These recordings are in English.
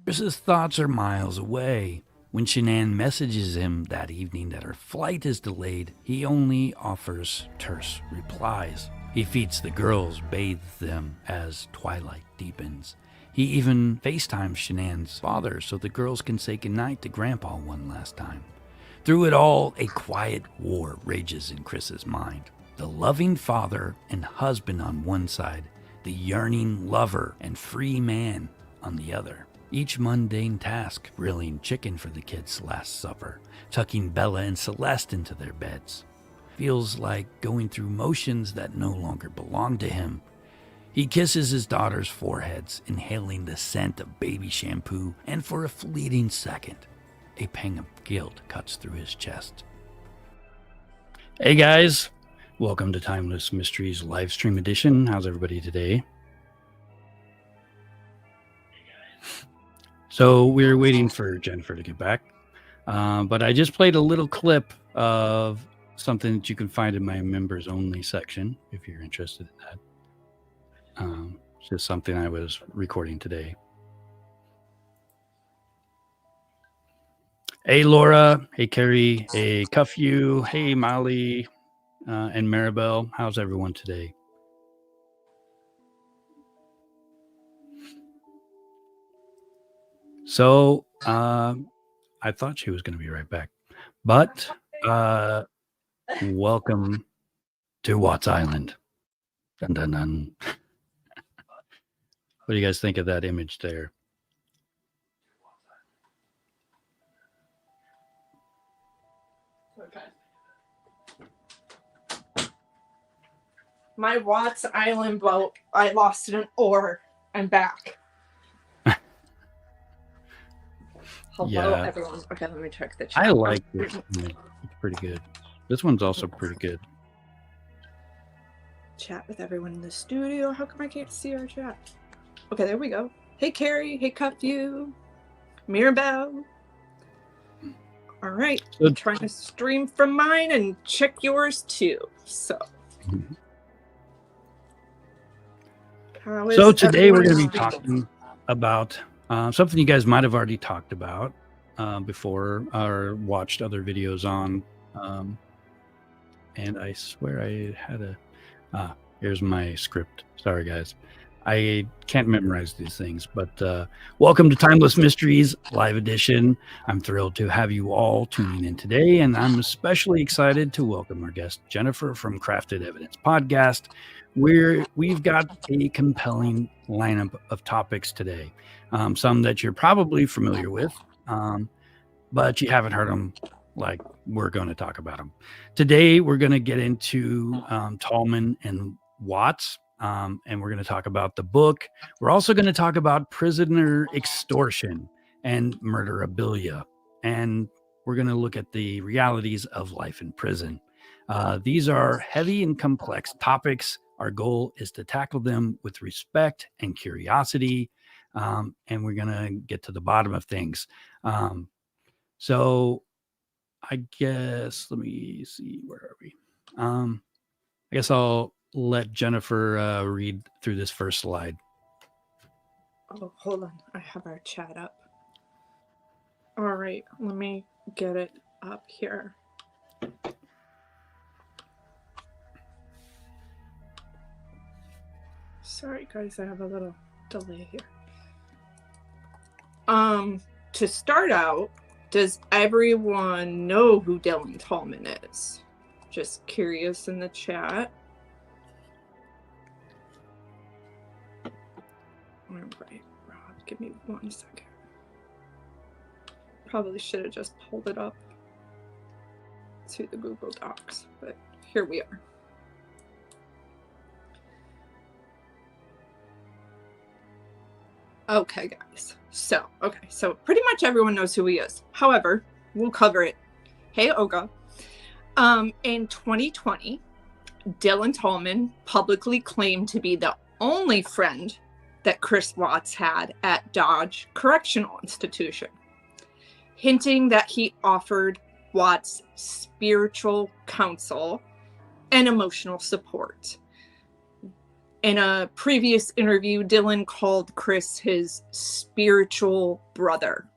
Chris's thoughts are miles away. When Shanann messages him that evening that her flight is delayed, he only offers terse replies. He feeds the girls, bathes them as twilight deepens. He even FaceTimes Shanann's father so the girls can say goodnight to Grandpa one last time. Through it all, a quiet war rages in Chris's mind. The loving father and husband on one side, the yearning lover and free man on the other. Each mundane task, grilling chicken for the kids' last supper, tucking Bella and Celeste into their beds, feels like going through motions that no longer belong to him. He kisses his daughter's foreheads, inhaling the scent of baby shampoo, and for a fleeting second, a pang of guilt cuts through his chest. Hey guys, welcome to Timeless Mysteries live stream edition. How's everybody today? So we're waiting for Jennifer to get back, but I just played a little clip of something that you can find in my members only section if you're interested in that. It's just something I was recording today. Hey Laura, hey Carrie, hey Cuff You, hey Molly, and Maribel. How's everyone today? So I thought she was going to be right back, but welcome to Watts Island. Dun, dun, dun. What do you guys think of that image there? Okay. My Watts Island boat, I lost an oar. I'm back. Hello, everyone. Okay, let me check the chat. I like this. It's pretty good. This one's also pretty good. Chat with everyone in the studio. How come I can't see our chat? Okay, there we go. Hey, Carrie. Hey, Cuff You. Mirabelle. All right. I'm trying to stream from mine and check yours too. So. So today we're going to be talking about something you guys might have already talked about before or watched other videos on. And I swear I had here's my script. Sorry, guys. I can't memorize these things, but welcome to Timeless Mysteries Live Edition. I'm thrilled to have you all tuning in today, and I'm especially excited to welcome our guest, Jennifer from Crafted Evidence Podcast, where we've got a compelling lineup of topics today. Some that you're probably familiar with, but you haven't heard them like we're going to talk about them. Today, we're going to get into Tolman and Watts. And we're going to talk about the book. We're also going to talk about prisoner extortion and murderabilia. And we're going to look at the realities of life in prison. These are heavy and complex topics. Our goal is to tackle them with respect and curiosity. And we're going to get to the bottom of things. So I guess, let me see, where are we? I guess I'll let Jennifer read through this first slide. Oh, hold on. I have our chat up. All right. Let me get it up here. Sorry, guys. I have a little delay here. To start out, does everyone know who Dylan Tolman is? Just curious in the chat. All right, Rob, give me 1 second. Probably should have just pulled it up to the Google Docs, but here we are. Okay, guys. So pretty much everyone knows who he is. However, we'll cover it. Hey, Olga. In 2020, Dylan Tolman publicly claimed to be the only friend that Chris Watts had at Dodge Correctional Institution, hinting that he offered Watts spiritual counsel and emotional support. In a previous interview, Dylan called Chris his spiritual brother.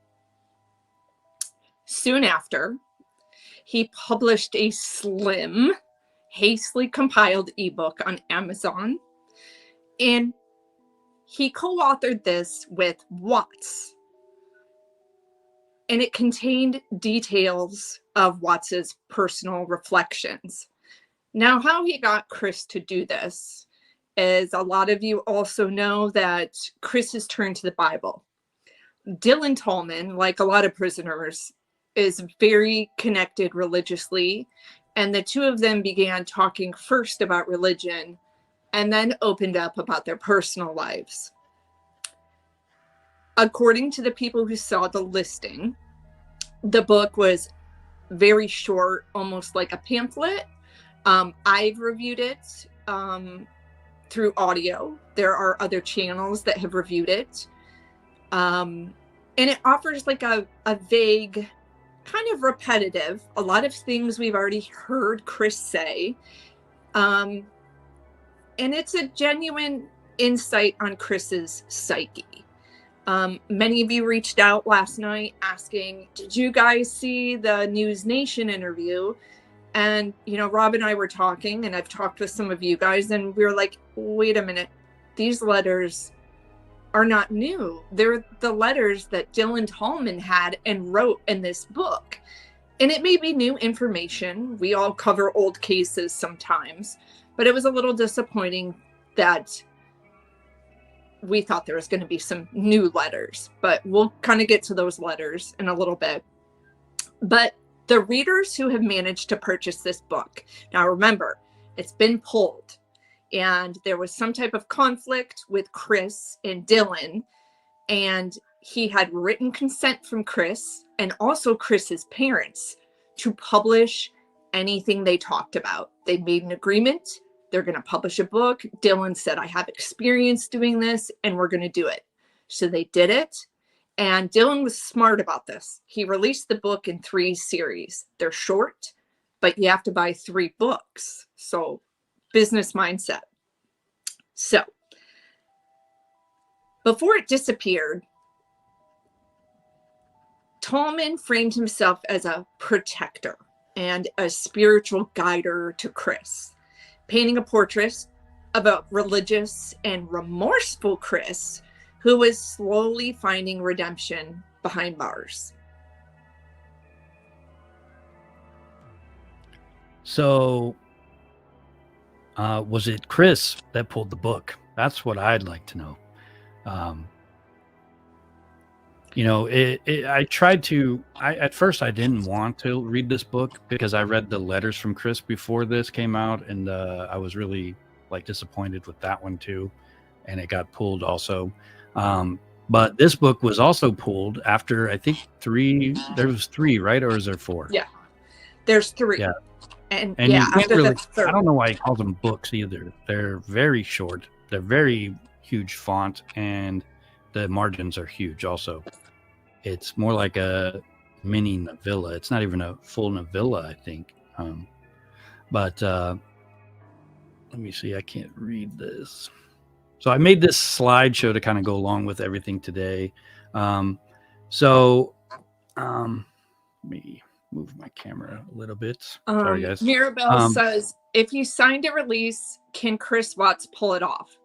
Soon after, he published a slim, hastily compiled ebook on Amazon, and he co-authored this with Watts, and it contained details of Watts's personal reflections. Now, how he got Chris to do this is, a lot of you also know that Chris has turned to the Bible. Dylan Tolman, like a lot of prisoners, is very connected religiously, and the two of them began talking first about religion and then opened up about their personal lives. According to the people who saw the listing, the book was very short, almost like a pamphlet. I've reviewed it through audio. There are other channels that have reviewed it. And it offers like a vague, kind of repetitive, a lot of things we've already heard Chris say. And it's a genuine insight on Chris's psyche. Many of you reached out last night asking, did you guys see the News Nation interview? And, you know, Rob and I were talking, and I've talked with some of you guys, and we were like, wait a minute, these letters are not new. They're the letters that Dylan Tolman had and wrote in this book. And it may be new information. We all cover old cases sometimes, but it was a little disappointing that we thought there was going to be some new letters, but we'll kind of get to those letters in a little bit. But the readers who have managed to purchase this book, now remember, it's been pulled, and there was some type of conflict with Chris and Dylan, and he had written consent from Chris and also Chris's parents to publish anything they talked about. They made an agreement. They're going to publish a book. Dylan said, I have experience doing this, and we're going to do it. So they did it. And Dylan was smart about this. He released the book in 3 series. They're short, but you have to buy 3 books. So business mindset. So before it disappeared, Tolman framed himself as a protector and a spiritual guider to Chris, painting a portrait of a religious and remorseful Chris who was slowly finding redemption behind bars. So, was it Chris that pulled the book? That's what I'd like to know. You know, I tried to, at first I didn't want to read this book because I read the letters from Chris before this came out, and I was really like disappointed with that one too, and it got pulled also. But this book was also pulled after, I think 3, there was 3, right? Or is there 4? Yeah, there's 3. Yeah. And you yeah, can't after really, the 3rd. I don't know why he calls them books either. They're very short. They're very huge font, and the margins are huge also. It's more like a mini novella. It's not even a full novella, I think. But let me see. I can't read this. So I made this slideshow to kind of go along with everything today. Let me move my camera a little bit. Sorry, guys. Mirabelle says, if you signed a release, can Chris Watts pull it off?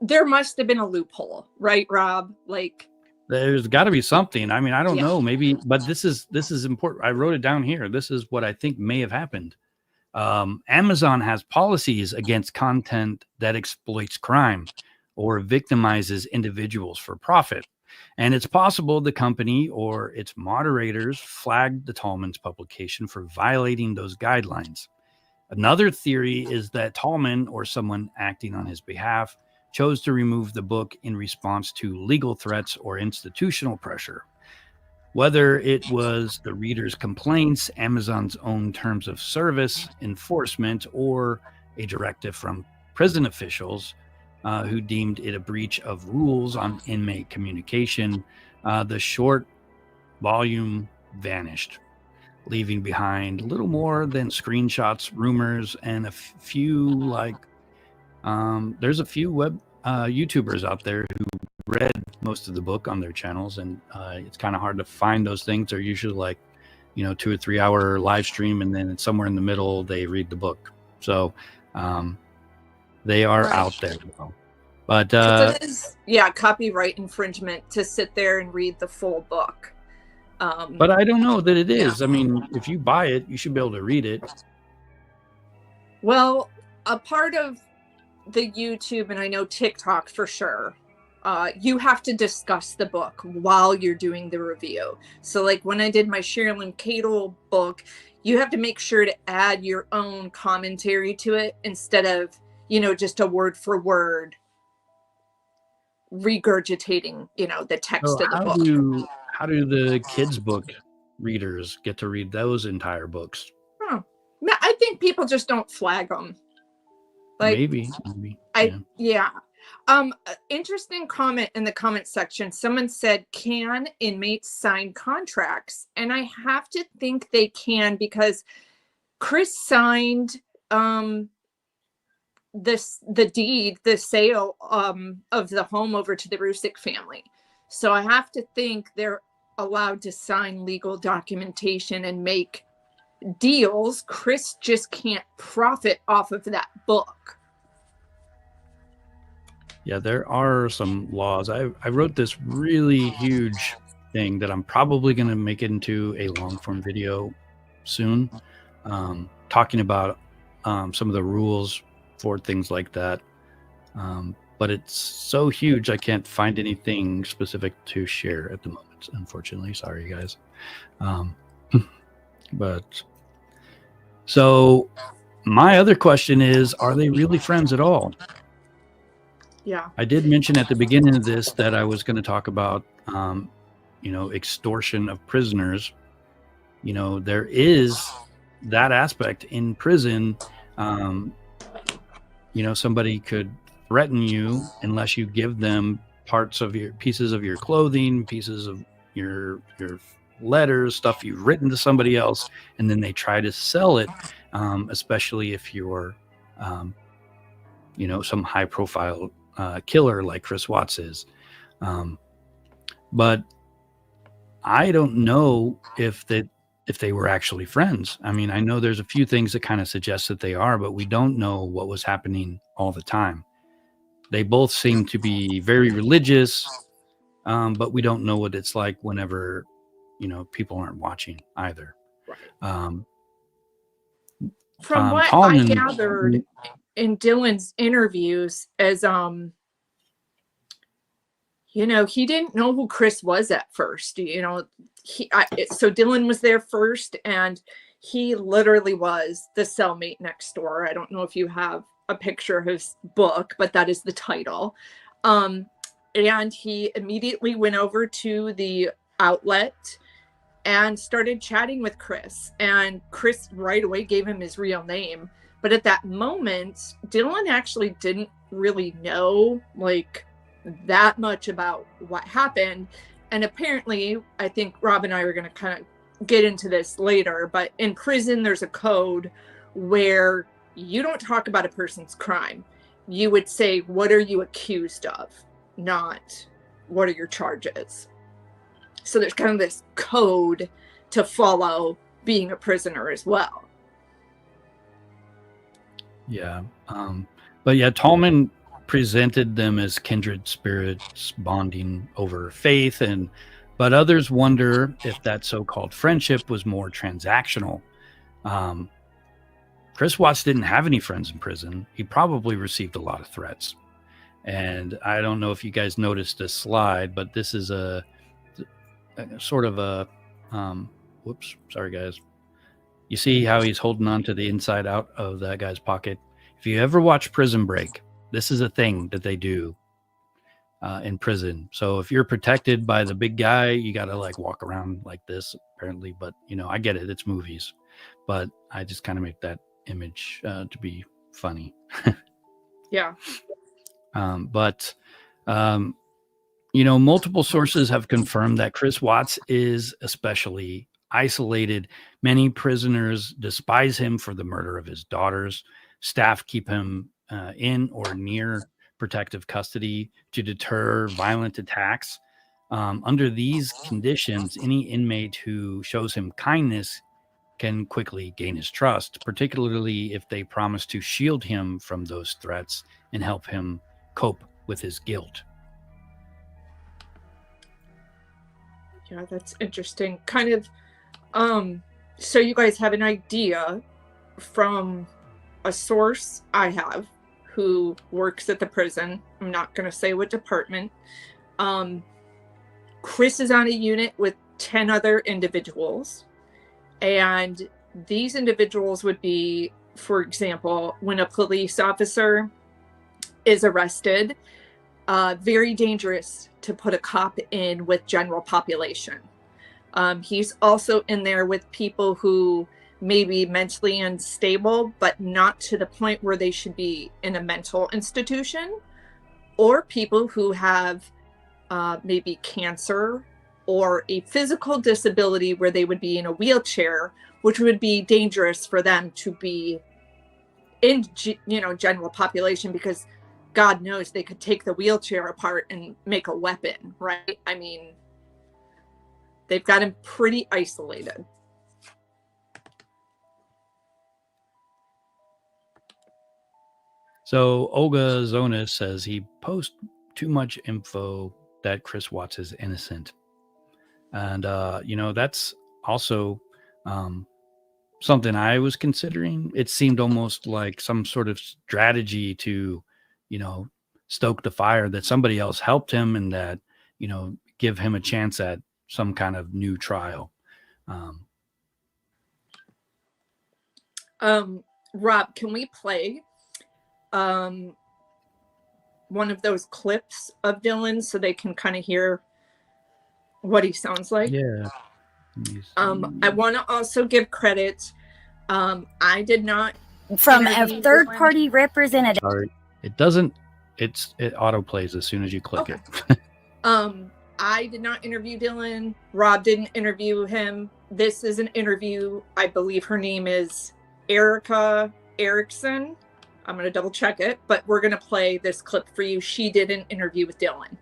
There must have been a loophole, right, Rob? Like, there's got to be something. I mean, I don't know, maybe, but this is important. I wrote it down here. This is what I think may have happened. Amazon has policies against content that exploits crime or victimizes individuals for profit. And it's possible the company or its moderators flagged the Tolman's publication for violating those guidelines. Another theory is that Tolman or someone acting on his behalf chose to remove the book in response to legal threats or institutional pressure. Whether it was the reader's complaints, Amazon's own terms of service enforcement, or a directive from prison officials who deemed it a breach of rules on inmate communication, the short volume vanished, leaving behind little more than screenshots, rumors, and a few There's a few web YouTubers out there who read most of the book on their channels, and it's kind of hard to find those things. They're usually like, 2 or 3 hour live stream, and then somewhere in the middle they read the book. So they are out there. But it is, copyright infringement to sit there and read the full book. But I don't know that it is. I mean, if you buy it, you should be able to read it. Well, a part of the YouTube, and I know TikTok for sure, you have to discuss the book while you're doing the review. So like when I did my Sherilyn Cadle book, you have to make sure to add your own commentary to it instead of, just a word for word regurgitating, the text of the book. How do the kids' book readers get to read those entire books? I think people just don't flag them. Like maybe. Yeah. Interesting comment in the comment section. Someone said, can inmates sign contracts? And I have to think they can, because Chris signed the deed, the sale of the home over to the Rusick family. So I have to think they're allowed to sign legal documentation and make deals. Chris just can't profit off of that book. Yeah, there are some laws. I wrote this really huge thing that I'm probably going to make it into a long form video soon, talking about some of the rules for things like that. But it's so huge, I can't find anything specific to share at the moment, unfortunately. Sorry, guys. But so my other question is, are they really friends at all? Yeah. I did mention at the beginning of this that I was going to talk about, extortion of prisoners. There is that aspect in prison. Somebody could threaten you unless you give them pieces of your clothing, pieces of your letters, stuff you've written to somebody else, and then they try to sell it, especially if you're, some high profile killer like Chris Watts is. But I don't know if they were actually friends. I mean, I know there's a few things that kind of suggest that they are, but we don't know what was happening all the time. They both seem to be very religious, but we don't know what it's like whenever, people aren't watching either. From what Tolman, I gathered in Dylan's interviews, as he didn't know who Chris was at first. So Dylan was there first, and he literally was the cellmate next door. I don't know if you have a picture of his book, but that is the title. And he immediately went over to the outlet and started chatting with Chris. And Chris right away gave him his real name. But at that moment, Dylan actually didn't really know that much about what happened. And apparently, I think Rob and I are going to kind of get into this later, but in prison, there's a code where you don't talk about a person's crime. You would say, what are you accused of? Not what are your charges? So there's kind of this code to follow being a prisoner as well. Yeah. But yeah, Tolman presented them as kindred spirits bonding over faith, but others wonder if that so-called friendship was more transactional. Chris Watts didn't have any friends in prison. He probably received a lot of threats. And I don't know if you guys noticed this slide, but this is a sort of a, whoops, sorry guys. You see how he's holding on to the inside out of that guy's pocket? If you ever watch Prison Break, this is a thing that they do in prison. So if you're protected by the big guy, you got to walk around like this apparently, but I get it. It's movies, but I just kind of make that image to be funny. Yeah. But multiple sources have confirmed that Chris Watts is especially isolated. Many prisoners despise him for the murder of his daughters. Staff keep him in or near protective custody to deter violent attacks. Under these conditions, any inmate who shows him kindness can quickly gain his trust, particularly if they promise to shield him from those threats and help him cope with his guilt. Yeah, that's interesting. Kind of, so you guys have an idea from a source I have who works at the prison. I'm not going to say what department. Chris is on a unit with 10 other individuals. And these individuals would be, for example, when a police officer is arrested, very dangerous to put a cop in with general population. He's also in there with people who may be mentally unstable, but not to the point where they should be in a mental institution, or people who have maybe cancer or a physical disability where they would be in a wheelchair, which would be dangerous for them to be in, general population, because God knows they could take the wheelchair apart and make a weapon, right? I mean, they've got him pretty isolated. So Olga Zonas says he posts too much info that Chris Watts is innocent. And, that's also something I was considering. It seemed almost like some sort of strategy to, stoke the fire that somebody else helped him and that, give him a chance at some kind of new trial. Rob, can we play one of those clips of Dylan so they can kind of hear what he sounds like? Yeah. I want to also give credit. I did not from a third-party representative. Sorry, it doesn't. It auto plays as soon as you click it. I did not interview Dylan. Rob didn't interview him. This is an interview. I believe her name is Erica Erickson. I'm going to double check it, but we're going to play this clip for you. She did an interview with Dylan.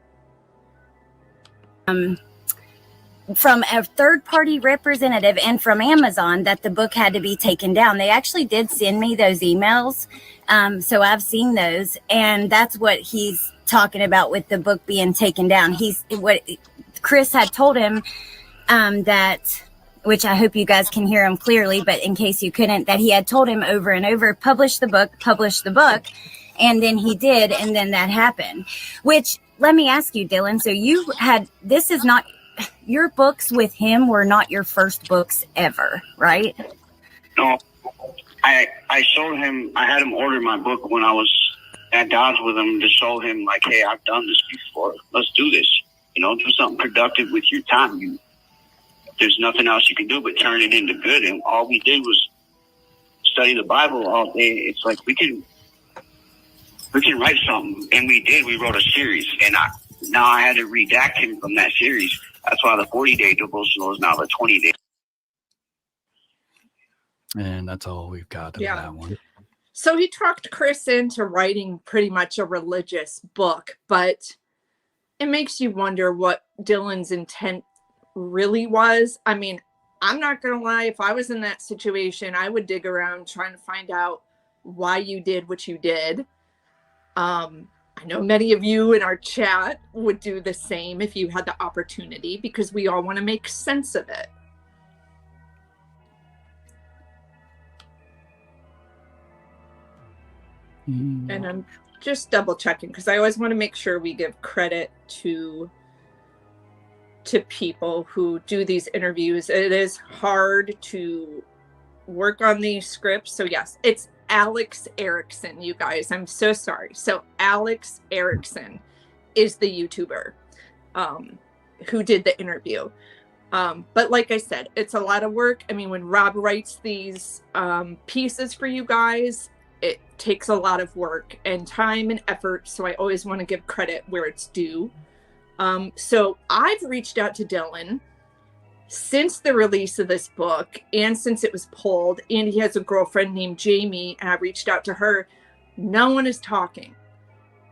From a third-party representative and from Amazon that the book had to be taken down. They actually did send me those emails. So I've seen those, and that's what he's talking about with the book being taken down. What Chris had told him that, which I hope you guys can hear him clearly, but in case you couldn't, that he had told him over and over, publish the book. And then he did, and then that happened. Which, let me ask you, Dylan, so this is not, your books with him were not your first books ever, right? No, I showed him, I had him order my book when I was at Dodge with him to show him, like, hey, I've done this before. Let's do this. Do something productive with your time. There's nothing else you can do but turn it into good. And all we did was study the Bible all day. It's like we can write something, and we did. We wrote a series, and now I had to redact him from that series. That's why the 40-day devotional is now the 20-day. And that's all we've got of that one. So he talked Chris into writing pretty much a religious book, but it makes you wonder what Dylan's intent really was. I mean, I'm not going to lie. If I was in that situation, I would dig around trying to find out why you did what you did. I know many of you in our chat would do the same if you had the opportunity, because we all want to make sense of it. And I'm just double checking because I always want to make sure we give credit to people who do these interviews. It is hard to work on these scripts. So yes, it's Alex Erickson, you guys. I'm so sorry. So Alex Erickson is the YouTuber who did the interview. But like I said, it's a lot of work. I mean, when Rob writes these pieces for you guys, it takes a lot of work and time and effort. So I always want to give credit where it's due. So I've reached out to Dylan since the release of this book and since it was pulled, and he has a girlfriend named Jamie, and I reached out to her. No one is talking,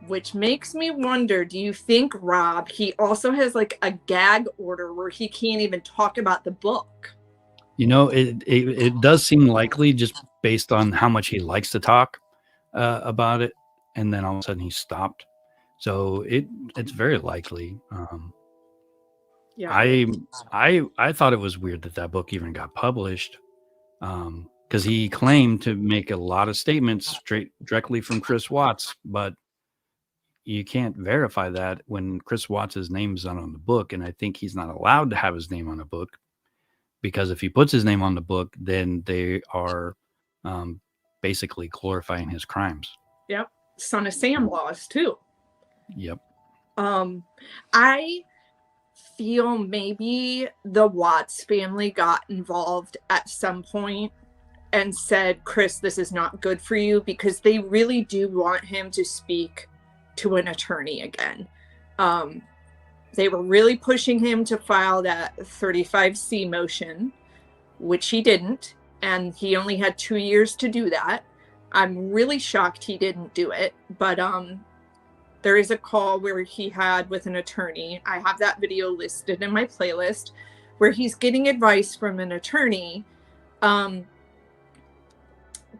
which makes me wonder, do you think, Rob, he also has like a gag order where he can't even talk about the book? You know, it does seem likely just based on how much he likes to talk about it, and then all of a sudden he stopped. So it's very likely. Yeah. I thought it was weird that book even got published, because he claimed to make a lot of statements directly from Chris Watts, but you can't verify that when Chris Watts' name is not on the book, and I think he's not allowed to have his name on a book, because if he puts his name on the book, then they are basically glorifying his crimes. Yep. Son of Sam laws too. Yep. I feel maybe the Watts family got involved at some point and said, Chris, this is not good for you, because they really do want him to speak to an attorney again. They were really pushing him to file that 35C motion, which he didn't, and he only had 2 years to do that. I'm really shocked he didn't do it, but there is a call where he had with an attorney. I have that video listed in my playlist where he's getting advice from an attorney.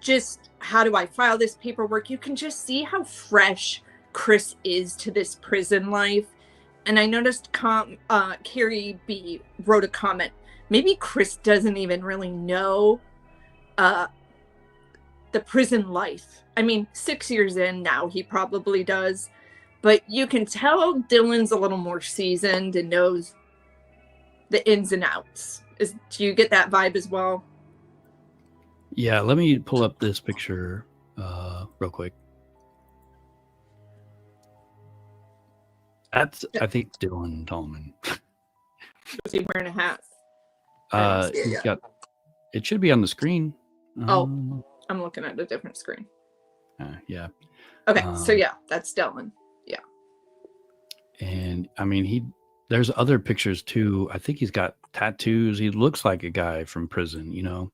Just how do I file this paperwork? You can just see how fresh Chris is to this prison life. And I noticed Carrie B wrote a comment. Maybe Chris doesn't even really know the prison life. I mean, 6 years in now, he probably does. But you can tell Dylan's a little more seasoned and knows the ins and outs. Do you get that vibe as well? Yeah, let me pull up this picture real quick. That's, I think, Dylan Tolman. Is he wearing a hat? He's got. It should be on the screen. I'm looking at a different screen. Yeah. Okay, so yeah, that's Dylan. Yeah. And I mean, there's other pictures too. I think he's got tattoos. He looks like a guy from prison, you know.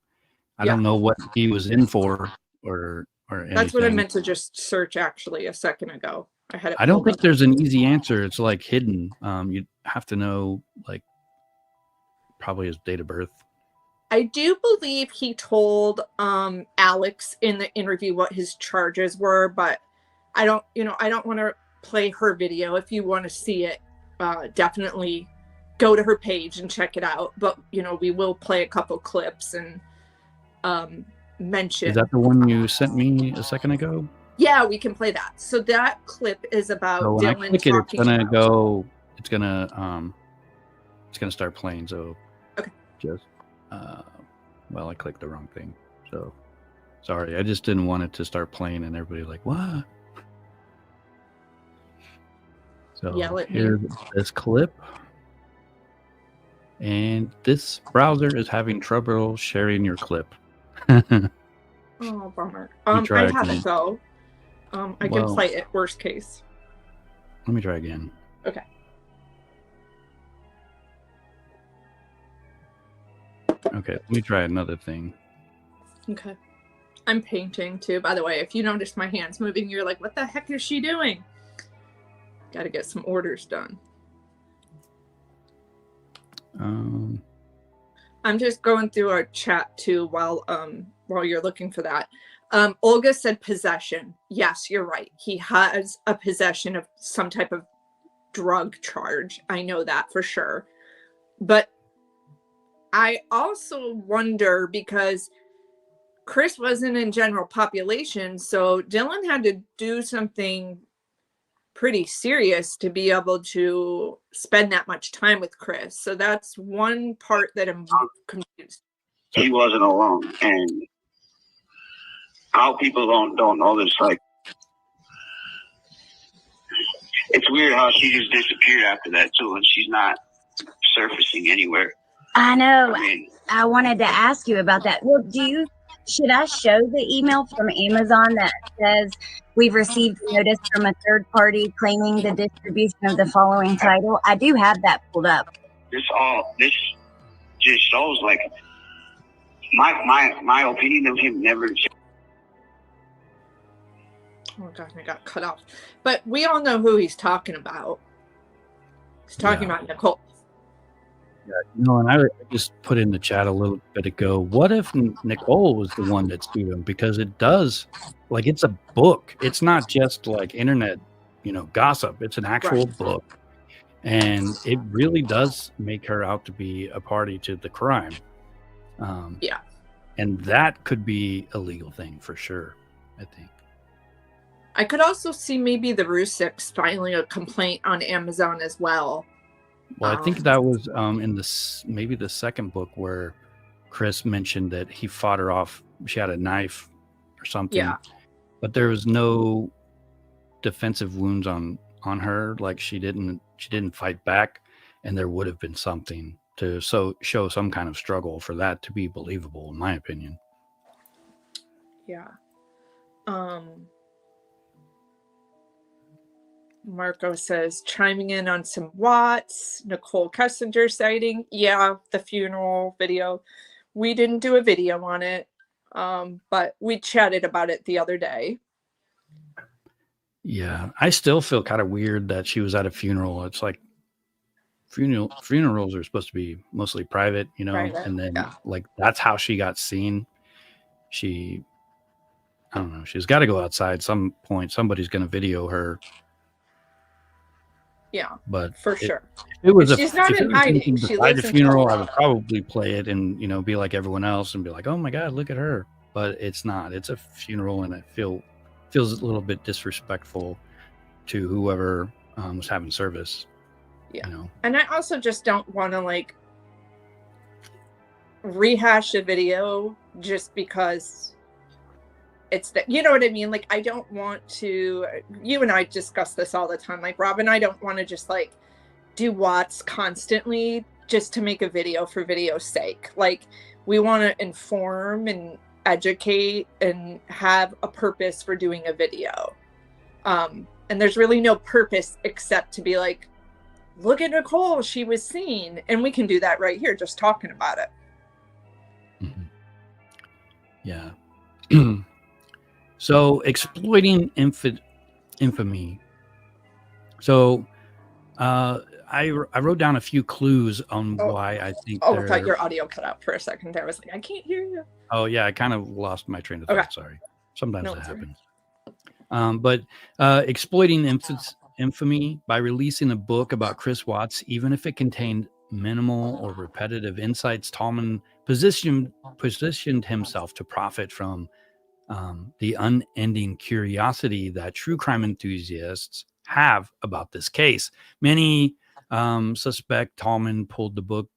I don't know what he was in for or anything. That's what I meant to just search actually a second ago. I don't think there's an easy answer. It's like hidden. You'd have to know, like, probably his date of birth. I do believe he told Alex in the interview what his charges were, but I don't want to play her video. If you want to see it, definitely go to her page and check it out. But we will play a couple clips and mention. Is that the one you sent me a second ago? Yeah, we can play that. So that clip is about so when Dylan I click it, it's gonna go. It's gonna start playing. So okay, just well, I clicked the wrong thing. So sorry, I just didn't want it to start playing and everybody like what. So here's this clip, and this browser is having trouble sharing your clip. Oh, bummer. I have it though. I can play it worst case. Let me try again. Okay. Okay, let me try another thing. Okay. I'm painting too, by the way. If you notice my hands moving, you're like, what the heck is she doing? Got to get some orders done. I'm just going through our chat too while you're looking for that. Olga said possession. Yes, you're right. He has a possession of some type of drug charge. I know that for sure. But I also wonder, because Chris wasn't in general population, so Dylan had to do something pretty serious to be able to spend that much time with Chris. So that's one part that I'm confused. He wasn't alone, and how people don't know this, like, it's weird how she just disappeared after that too, and she's not surfacing anywhere. I know. I wanted to ask you about that. Well, should I show the email from Amazon that says we've received notice from a third party claiming the distribution of the following title? I do have that pulled up. This just shows, like, my opinion of him never. Oh god, I got cut off. But we all know who he's talking about. He's talking about Nicole. Yeah, and I just put in the chat a little bit ago, what if Nicole was the one that sued him? Because it does, like, it's a book. It's not just like internet, gossip. It's an actual book. And it really does make her out to be a party to the crime. And that could be a legal thing for sure, I think. I could also see maybe the Rusiks filing a complaint on Amazon as well. Well, I think that was in maybe the second book where Chris mentioned that he fought her off. She had a knife or something. Yeah. But there was no defensive wounds on her. Like she didn't fight back, and there would have been something to show some kind of struggle for that to be believable, in my opinion. Yeah. Marco says, chiming in on some Watts, Nicole Kessinger sighting. Yeah, the funeral video. We didn't do a video on it, but we chatted about it the other day. Yeah, I still feel kind of weird that she was at a funeral. It's like funerals are supposed to be mostly private, private, and then like that's how she got seen. I don't know. She's got to go outside some point. Somebody's going to video her. Yeah, but for sure. It was she's not in hiding. She lives in funeral. I would probably play it and be like everyone else and be like, "Oh my God, look at her!" But it's not. It's a funeral, and it feels a little bit disrespectful to whoever was having service. Yeah, and I also just don't want to like rehash a video just because it's that, you know what I mean? Like, I don't want to, you and I discuss this all the time. Like, Rob and I don't want to just like do Watts constantly just to make a video for video's sake. Like, we want to inform and educate and have a purpose for doing a video. And there's really no purpose except to be like, look at Nicole, she was seen. And we can do that right here, just talking about it. Mm-hmm. Yeah. So, exploiting infamy. So, I wrote down a few clues on why I think. I thought your audio cut out for a second there. I was like, I can't hear you. Oh yeah, I kind of lost my train of thought. Sorry. Sometimes that happens. But exploiting infamy by releasing a book about Chris Watts, even if it contained minimal or repetitive insights, Tolman positioned himself to profit from the unending curiosity that true crime enthusiasts have about this case. Many suspect Tolman pulled the book,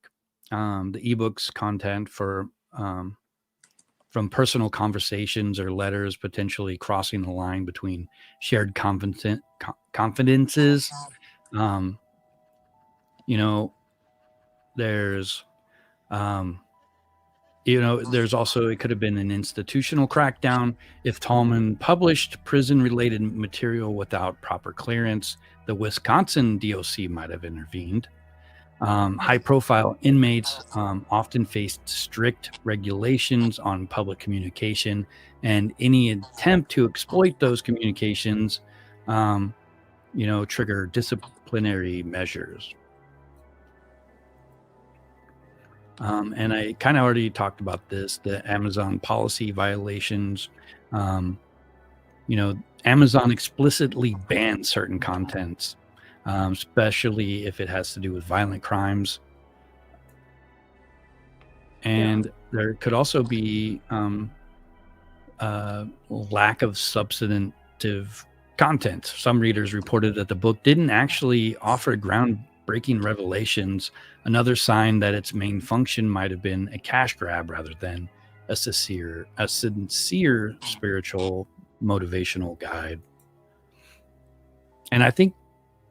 the ebook's content from personal conversations or letters, potentially crossing the line between shared confidences. There's also, it could have been an institutional crackdown. If Tolman published prison-related material without proper clearance, the Wisconsin DOC might have intervened. High-profile inmates often faced strict regulations on public communication, and any attempt to exploit those communications, trigger disciplinary measures. And I kind of already talked about this, the Amazon policy violations. Amazon explicitly bans certain contents, especially if it has to do with violent crimes. And there could also be lack of substantive content. Some readers reported that the book didn't actually offer groundbreaking revelations, another sign that its main function might have been a cash grab rather than a sincere spiritual motivational guide. And I think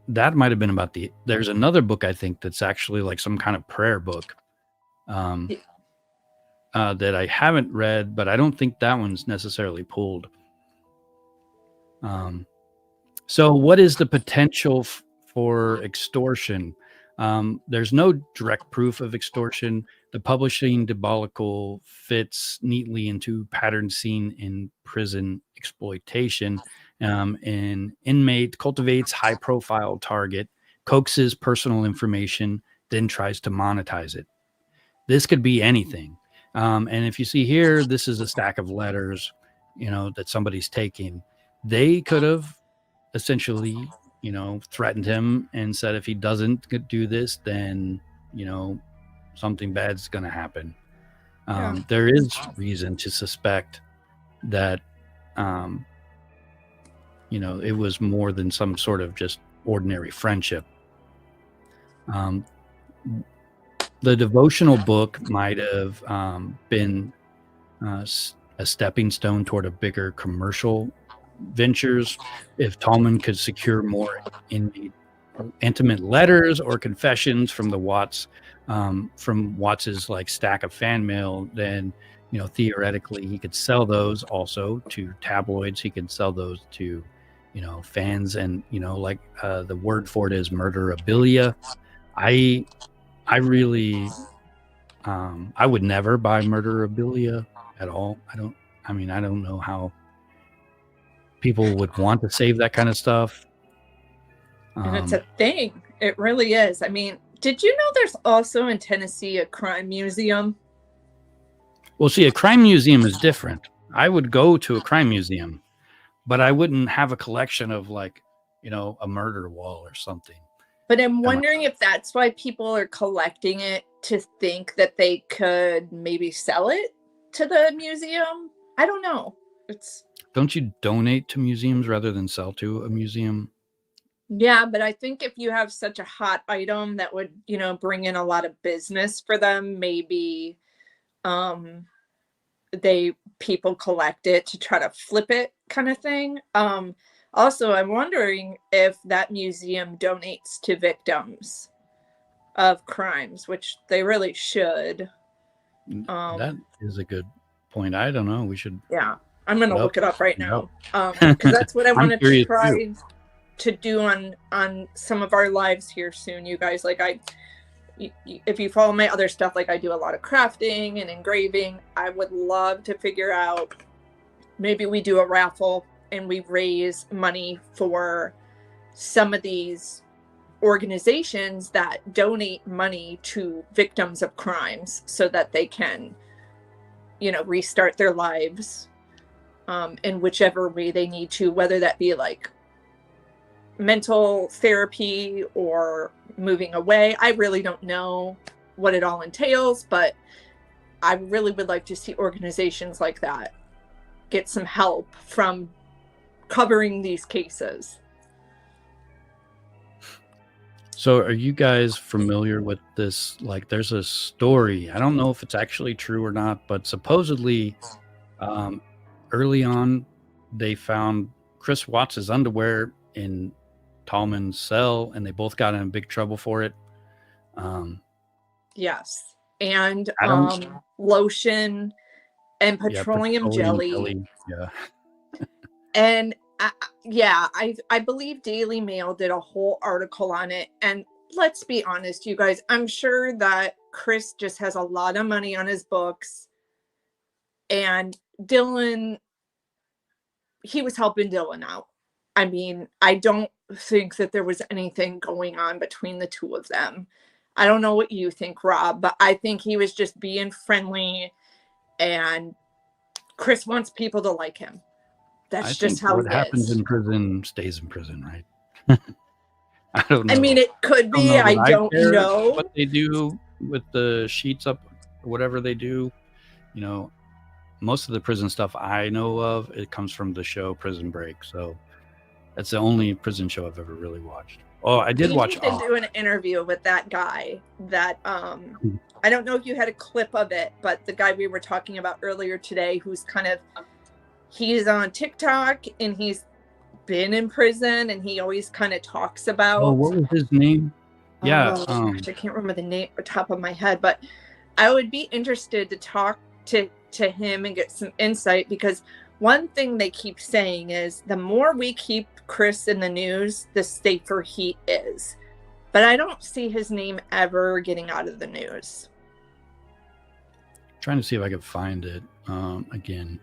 that might have been about there's another book I think that's actually like some kind of prayer book that I haven't read, but I don't think that one's necessarily pulled. So what is the potential for extortion? There's no direct proof of extortion. The publishing debacle fits neatly into patterns seen in prison exploitation, An inmate cultivates high-profile target, coaxes personal information, then tries to monetize it. This could be anything. And if you see here, this is a stack of letters, that somebody's taking. They could have essentially, threatened him and said if he doesn't do this, then, something bad's going to happen. There is reason to suspect that, it was more than some sort of just ordinary friendship. The devotional book might have been a stepping stone toward a bigger commercial ventures. If Tolman could secure more intimate letters or confessions from the Watts, from Watts's like stack of fan mail, then theoretically he could sell those also to tabloids. He could sell those to fans, and the word for it is murderabilia. I really, I would never buy murderabilia at all. I don't know how people would want to save that kind of stuff. And it's a thing. It really is. I mean, did you know there's also in Tennessee a crime museum? Well, see, a crime museum is different. I would go to a crime museum, but I wouldn't have a collection of a murder wall or something. But I'm wondering if that's why people are collecting it, to think that they could maybe sell it to the museum. I don't know. Don't you donate to museums rather than sell to a museum? Yeah, but I think if you have such a hot item that would, bring in a lot of business for them, maybe people collect it to try to flip it, kind of thing. Also, I'm wondering if that museum donates to victims of crimes, which they really should. That is a good point. I don't know. We should. Yeah, I'm going to look it up right now, because that's what I wanted to try to do on some of our lives here soon, you guys. If you follow my other stuff, I do a lot of crafting and engraving. I would love to figure out, maybe we do a raffle and we raise money for some of these organizations that donate money to victims of crimes so that they can, restart their lives in whichever way they need to, whether that be mental therapy or moving away. I really don't know what it all entails, but I really would like to see organizations like that get some help from covering these cases. So are you guys familiar with this? There's a story. I don't know if it's actually true or not, but supposedly early on they found Chris Watts' underwear in Tolman's cell, and they both got in big trouble for it. Yes. And lotion and petroleum jelly. Yeah. And I believe Daily Mail did a whole article on it. And let's be honest, you guys, I'm sure that Chris just has a lot of money on his books. And Dylan, he was helping Dylan out. I mean, I don't think that there was anything going on between the two of them. I don't know what you think, Rob, but I think he was just being friendly, and Chris wants people to like him. That's just how what happens in prison stays in prison, right? I don't know. I mean, it could be. I don't know what they do with the sheets up, or whatever they do. Most of the prison stuff I know of, it comes from the show Prison Break. So that's the only prison show I've ever really watched. Oh, I did watch. We need to do an interview with that guy. That I don't know if you had a clip of it, but the guy we were talking about earlier today, who's he's on TikTok and he's been in prison, and he always kind of talks about. Oh, what was his name? Yeah, I can't remember the name off the top of my head, but I would be interested to talk to him and get some insight, because one thing they keep saying is the more we keep Chris in the news, the safer he is. But I don't see his name ever getting out of the news. Trying to see if I can find it again.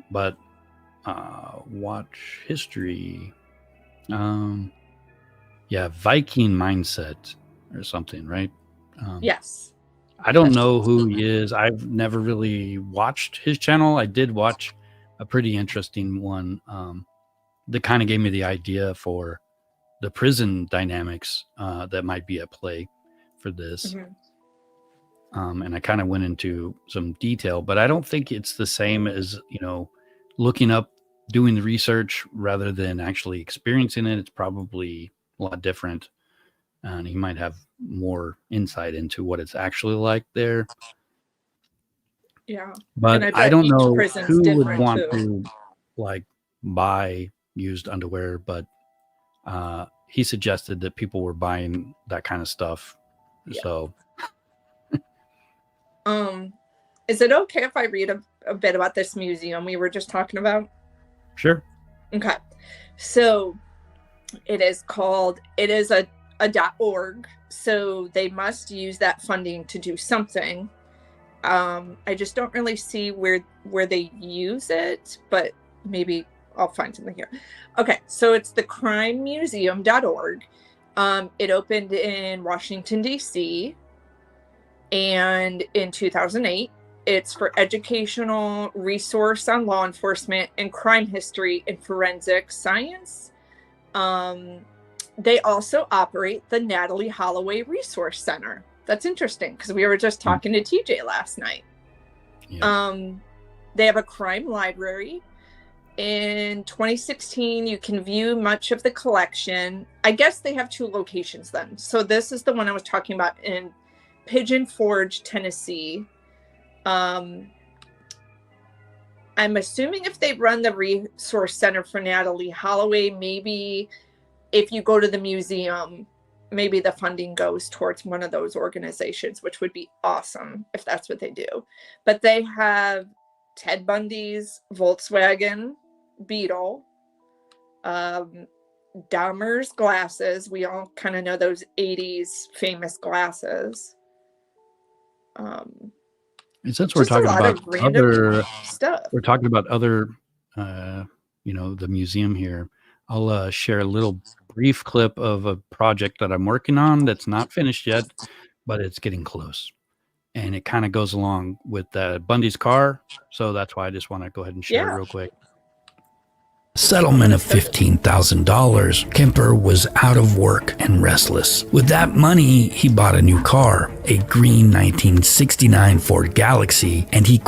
But watch history. Yeah, Viking mindset or something, right? Yes. I don't know who he is. I've never really watched his channel. I did watch a pretty interesting one that kind of gave me the idea for the prison dynamics that might be at play for this. And I kind of went into some detail, but I don't think it's the same as, looking up, doing the research rather than actually experiencing it. It's probably a lot different. And he might have more insight into what it's actually like there. Yeah. But I don't know who would different, want too. to buy used underwear, but he suggested that people were buying that kind of stuff. Yeah. So is it okay if I read a bit about this museum we were just talking about? Sure. Okay. So it is a .org. So they must use that funding to do something. I just don't really see where they use it, but maybe I'll find something here. Okay. So it's the crimemuseum.org. It opened in Washington, D.C. and in 2008. It's for educational resource on law enforcement and crime history and forensic science. They also operate the Natalie Holloway Resource Center. That's interesting because we were just talking to TJ last night. Yeah. They have a crime library. In 2016, you can view much of the collection. I guess they have 2 locations then. So this is the one I was talking about in Pigeon Forge, Tennessee. I'm assuming if they run the Resource Center for Natalie Holloway, maybe if you go to the museum, maybe the funding goes towards one of those organizations, which would be awesome if that's what they do. But they have Ted Bundy's Volkswagen Beetle, Dahmer's glasses. We all kind of know those 80s famous glasses. And since we're talking about other stuff, the museum here, I'll share a little brief clip of a project that I'm working on that's not finished yet, but it's getting close. And it kind of goes along with Bundy's car. So that's why I just want to go ahead and share it real quick. Settlement of $15,000, Kemper was out of work and restless. With that money, he bought a new car, a green 1969 Ford Galaxy, and he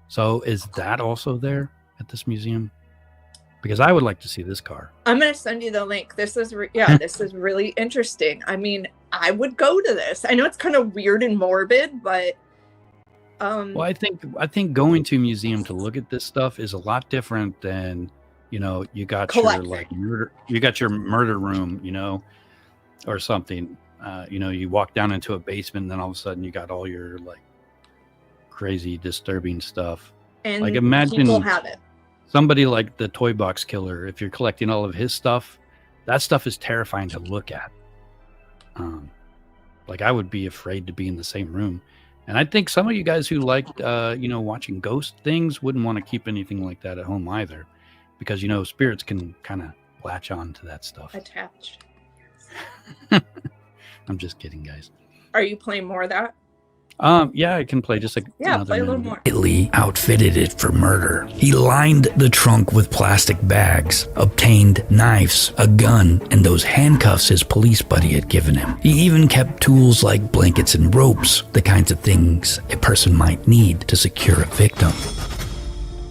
So is that also there at this museum? Because I would like to see this car. I'm going to send you the link. This is this is really interesting. I mean, I would go to this. I know it's kind of weird and morbid, but well, I think going to a museum to look at this stuff is a lot different than, you got your murder room, or something. You walk down into a basement and then all of a sudden you got all your crazy, disturbing stuff. And imagine people have it. Somebody like the Toy Box Killer, if you're collecting all of his stuff, that stuff is terrifying to look at. I would be afraid to be in the same room. And I think some of you guys who liked, watching ghost things wouldn't want to keep anything like that at home either. Because, spirits can kind of latch on to that stuff. Attached. I'm just kidding, guys. Are you playing more of that? Yeah, I can play just play a little more. Lee outfitted it for murder. He lined the trunk with plastic bags, obtained knives, a gun, and those handcuffs his police buddy had given him. He even kept tools like blankets and ropes, the kinds of things a person might need to secure a victim.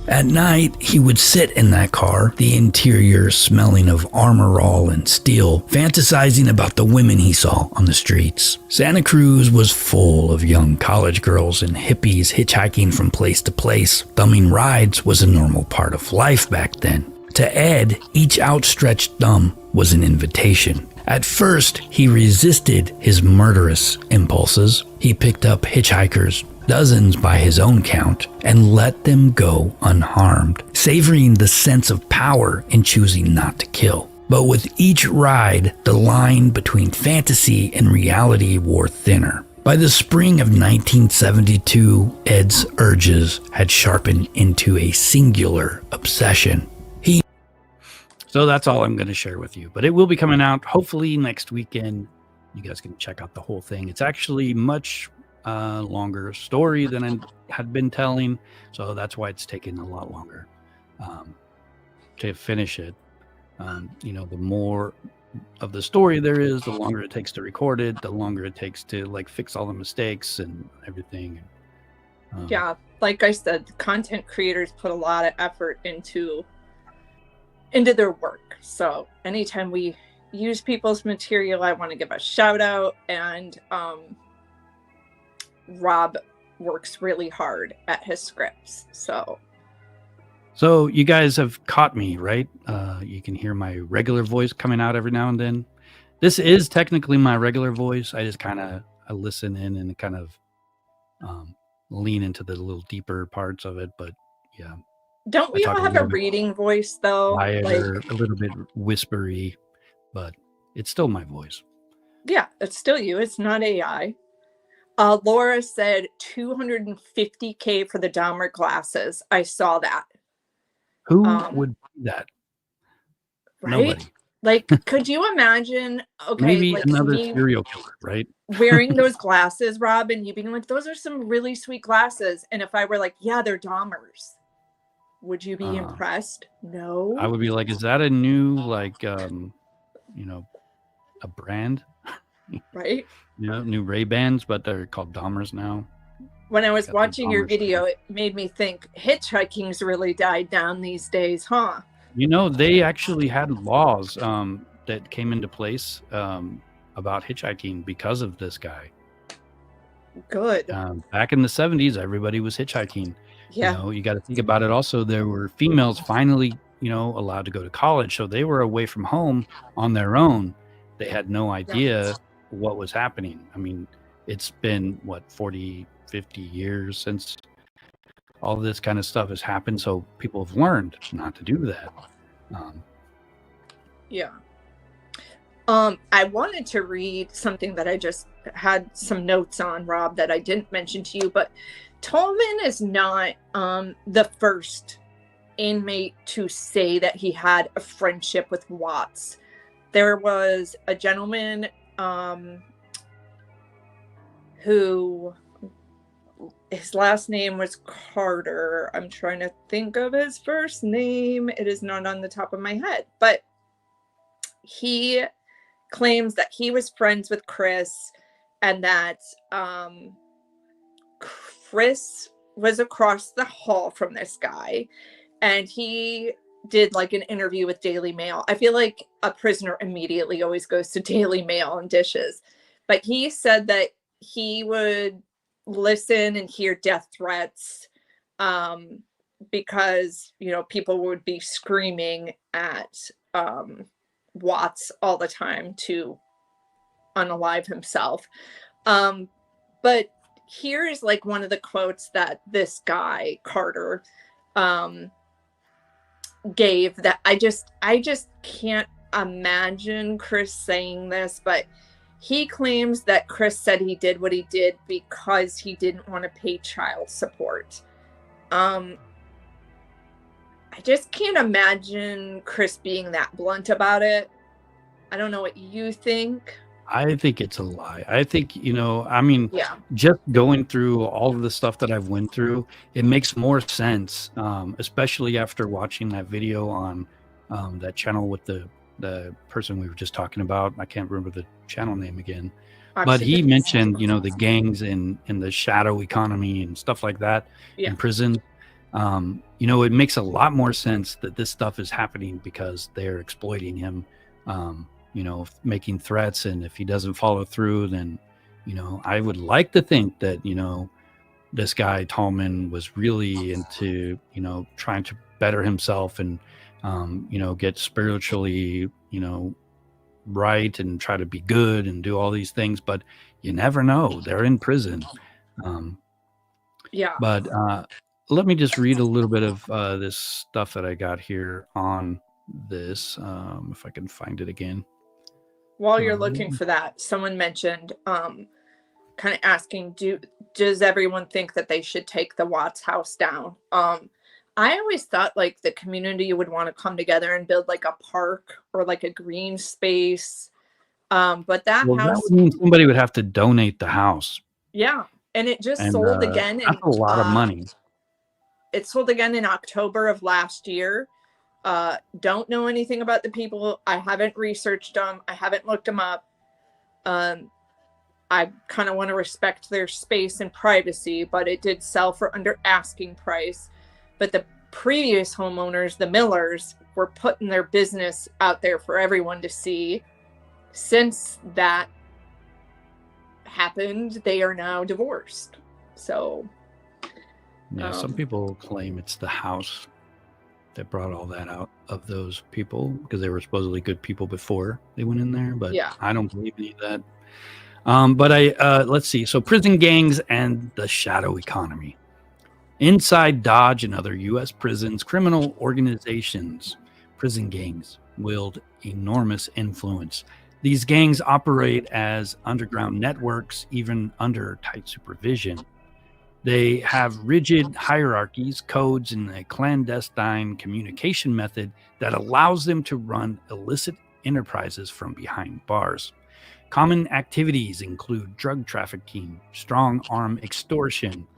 At night, he would sit in that car, the interior smelling of Armorall and steel, fantasizing about the women he saw on the streets. Santa Cruz was full of young college girls and hippies hitchhiking from place to place. Thumbing rides was a normal part of life back then. To Ed, each outstretched thumb was an invitation. At first, he resisted his murderous impulses. He picked up hitchhikers, dozens by his own count, and let them go unharmed, savoring the sense of power in choosing not to kill. But with each ride, the line between fantasy and reality wore thinner. By the spring of 1972, Ed's urges had sharpened into a singular obsession. So that's all I'm going to share with you. But it will be coming out hopefully next weekend. You guys can check out the whole thing. It's actually much longer story than I had been telling. So that's why it's taken a lot longer to finish it. The more of the story there is, the longer it takes to record it, the longer it takes to like fix all the mistakes and everything. Yeah, like I said, content creators put a lot of effort into their work. So anytime we use people's material, I want to give a shout out. And Rob works really hard at his scripts. So you guys have caught me, right? You can hear my regular voice coming out every now and then. This is technically my regular voice. I just kind of listen in and kind of lean into the little deeper parts of it. But yeah. Don't we all have a reading voice, though? Quieter, a little bit whispery, but it's still my voice. Yeah, it's still you. It's not AI. Laura said $250K for the Dahmer glasses. I saw that. Who would do that? Right? Nobody. Like, could you imagine? Okay, maybe like another me serial killer, right? wearing those glasses, Rob, and you being like, "Those are some really sweet glasses." And if I were like, "Yeah, they're Dahmers," would you be impressed? No. I would be like, "Is that a new like, a brand?" Right? New Ray-Bans, but they're called Dahmers now. When I was watching your video, it made me think hitchhiking's really died down these days, huh? They actually had laws that came into place about hitchhiking because of this guy. Good. Back in the 70s, everybody was hitchhiking. Yeah. You got to think about it. Also, there were females finally, allowed to go to college. So they were away from home on their own. They had no idea what was happening. I mean, it's been, 40, 50 years since all this kind of stuff has happened. So people have learned not to do that. Yeah. I wanted to read something that I just had some notes on, Rob, that I didn't mention to you, but Tolman is not the first inmate to say that he had a friendship with Watts. There was a gentleman who, his last name was Carter. I'm trying to think of his first name. It is not on the top of my head, but he claims that he was friends with Chris and that Chris was across the hall from this guy, and he did like an interview with Daily Mail. I feel like a prisoner immediately always goes to Daily Mail and dishes, but he said that he would listen and hear death threats because people would be screaming at Watts all the time to unalive himself. But here is like one of the quotes that this guy Carter gave that I just can't imagine Chris saying this, but he claims that Chris said he did what he did because he didn't want to pay child support. I just can't imagine Chris being that blunt about it. I don't know what you think. I think it's a lie. I think, just going through all of the stuff that I've went through, it makes more sense, especially after watching that video on that channel with the person we were just talking about. I can't remember the channel name again. But he mentioned, the gangs in the shadow economy and stuff like that in prison. It makes a lot more sense that this stuff is happening because they're exploiting him, making threats. And if he doesn't follow through, then, I would like to think that, this guy Tolman was really into, trying to better himself and, get spiritually, right and try to be good and do all these things. But you never know. They're in prison. But let me just read a little bit of this stuff that I got here on this, if I can find it again. While you're looking for that, someone mentioned kind of asking, does everyone think that they should take the Watts house down? I always thought like the community would want to come together and build like a park or like a green space. But that Well, that house, would mean somebody would have to donate the house. yeah, and it just And sold again. that's a lot of money. It sold again in October of last year. Don't know anything about the people. I haven't researched them. I haven't looked them up. I kind of want to respect their space and privacy, but it did sell for under asking price. But the previous homeowners, the Millers, were putting their business out there for everyone to see. Since that happened, they are now divorced. So, yeah, some people claim it's the house that brought all that out of those people because they were supposedly good people before they went in there. But yeah, I don't believe any of that. But let's see. So prison gangs and the shadow economy. Inside Dodge and other U.S. prisons, criminal organizations, prison gangs wield enormous influence. These gangs operate as underground networks, even under tight supervision. They have rigid hierarchies, codes, and a clandestine communication method that allows them to run illicit enterprises from behind bars. Common activities include drug trafficking, strong arm extortion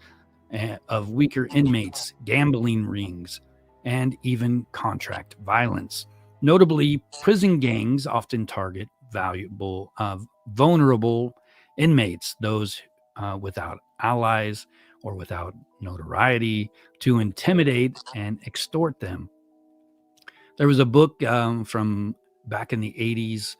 of weaker inmates, gambling rings, and even contract violence. Notably, prison gangs often target vulnerable inmates, those without allies or without notoriety, to intimidate and extort them. There was a book from back in the 80s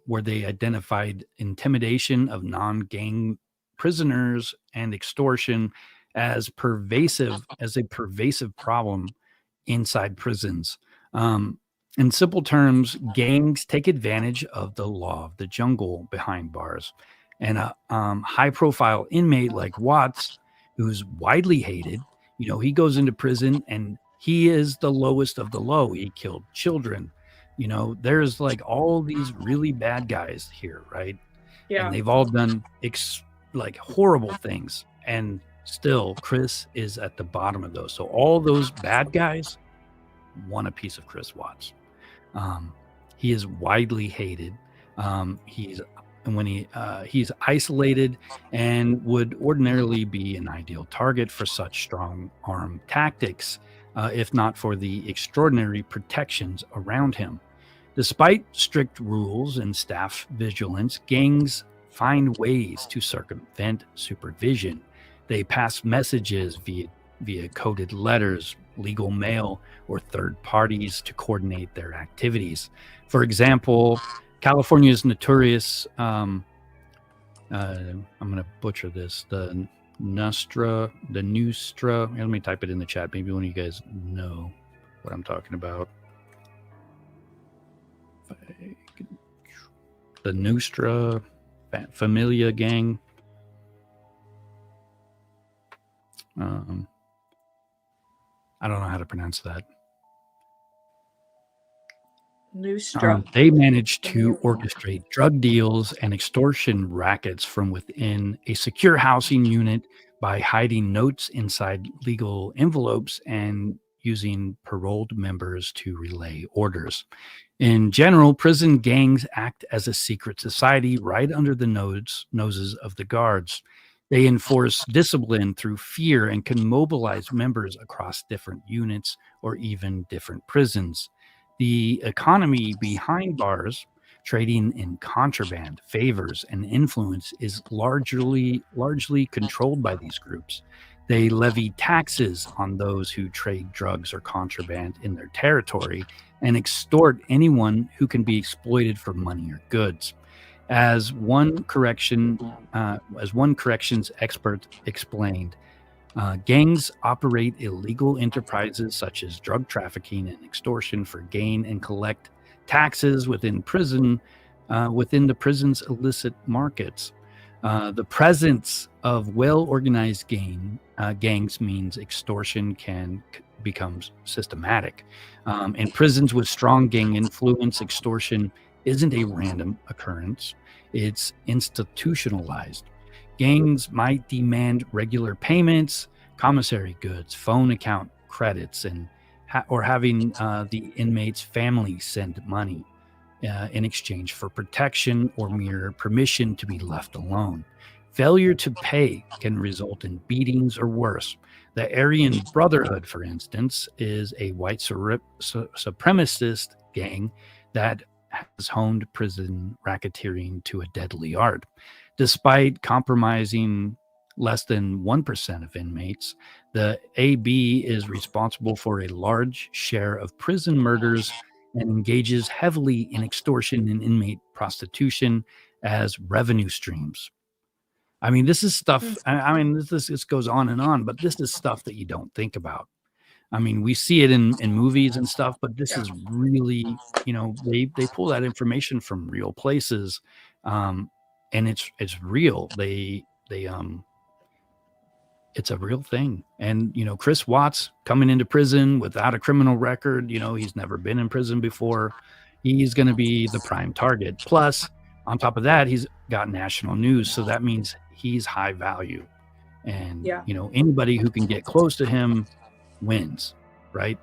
where they identified intimidation of non-gang prisoners and extortion as a pervasive problem inside prisons. In simple terms, gangs take advantage of the law of the jungle behind bars. And a high-profile inmate like Watts, who's widely hated, he goes into prison and he is the lowest of the low. He killed children. There's like all these really bad guys here, right? yeah. And they've all done like horrible things. And still, Chris is at the bottom of those. So all those bad guys want a piece of Chris Watts. He is widely hated. He's isolated and would ordinarily be an ideal target for such strong arm tactics, if not for the extraordinary protections around him. Despite strict rules and staff vigilance, gangs find ways to circumvent supervision. They pass messages via coded letters, legal mail, or third parties to coordinate their activities. For example, California's notorious, I'm going to butcher this, the Nustra, let me type it in the chat. Maybe one of you guys know what I'm talking about. The Nustra Familia gang. I don't know how to pronounce that. They managed to orchestrate drug deals and extortion rackets from within a secure housing unit by hiding notes inside legal envelopes and using paroled members to relay orders. In general, prison gangs act as a secret society right under the noses of the guards. They enforce discipline through fear and can mobilize members across different units or even different prisons. The economy behind bars, trading in contraband, favors, and influence is largely controlled by these groups. They levy taxes on those who trade drugs or contraband in their territory and extort anyone who can be exploited for money or goods. As one corrections expert explained, gangs operate illegal enterprises such as drug trafficking and extortion for gain and collect taxes within the prison's illicit markets. The presence of well-organized gangs means extortion can become systematic. In prisons with strong gang influence, extortion isn't a random occurrence. It's institutionalized. Gangs might demand regular payments, commissary goods, phone account credits, and or having the inmate's family send money in exchange for protection or mere permission to be left alone. Failure to pay can result in beatings or worse. The Aryan Brotherhood, for instance, is a white supremacist gang that has honed prison racketeering to a deadly art. Despite compromising less than 1% of inmates, the AB is responsible for a large share of prison murders and engages heavily in extortion and inmate prostitution as revenue streams. I mean, this is stuff. I mean, this goes on and on, but this is stuff that you don't think about. I mean, we see it in movies and stuff, but this is really, they pull that information from real places, and it's real. It's a real thing. And Chris Watts coming into prison without a criminal record, he's never been in prison before. He's going to be the prime target. Plus, on top of that, he's got national news, so that means he's high value. And anybody who can get close to him wins, right?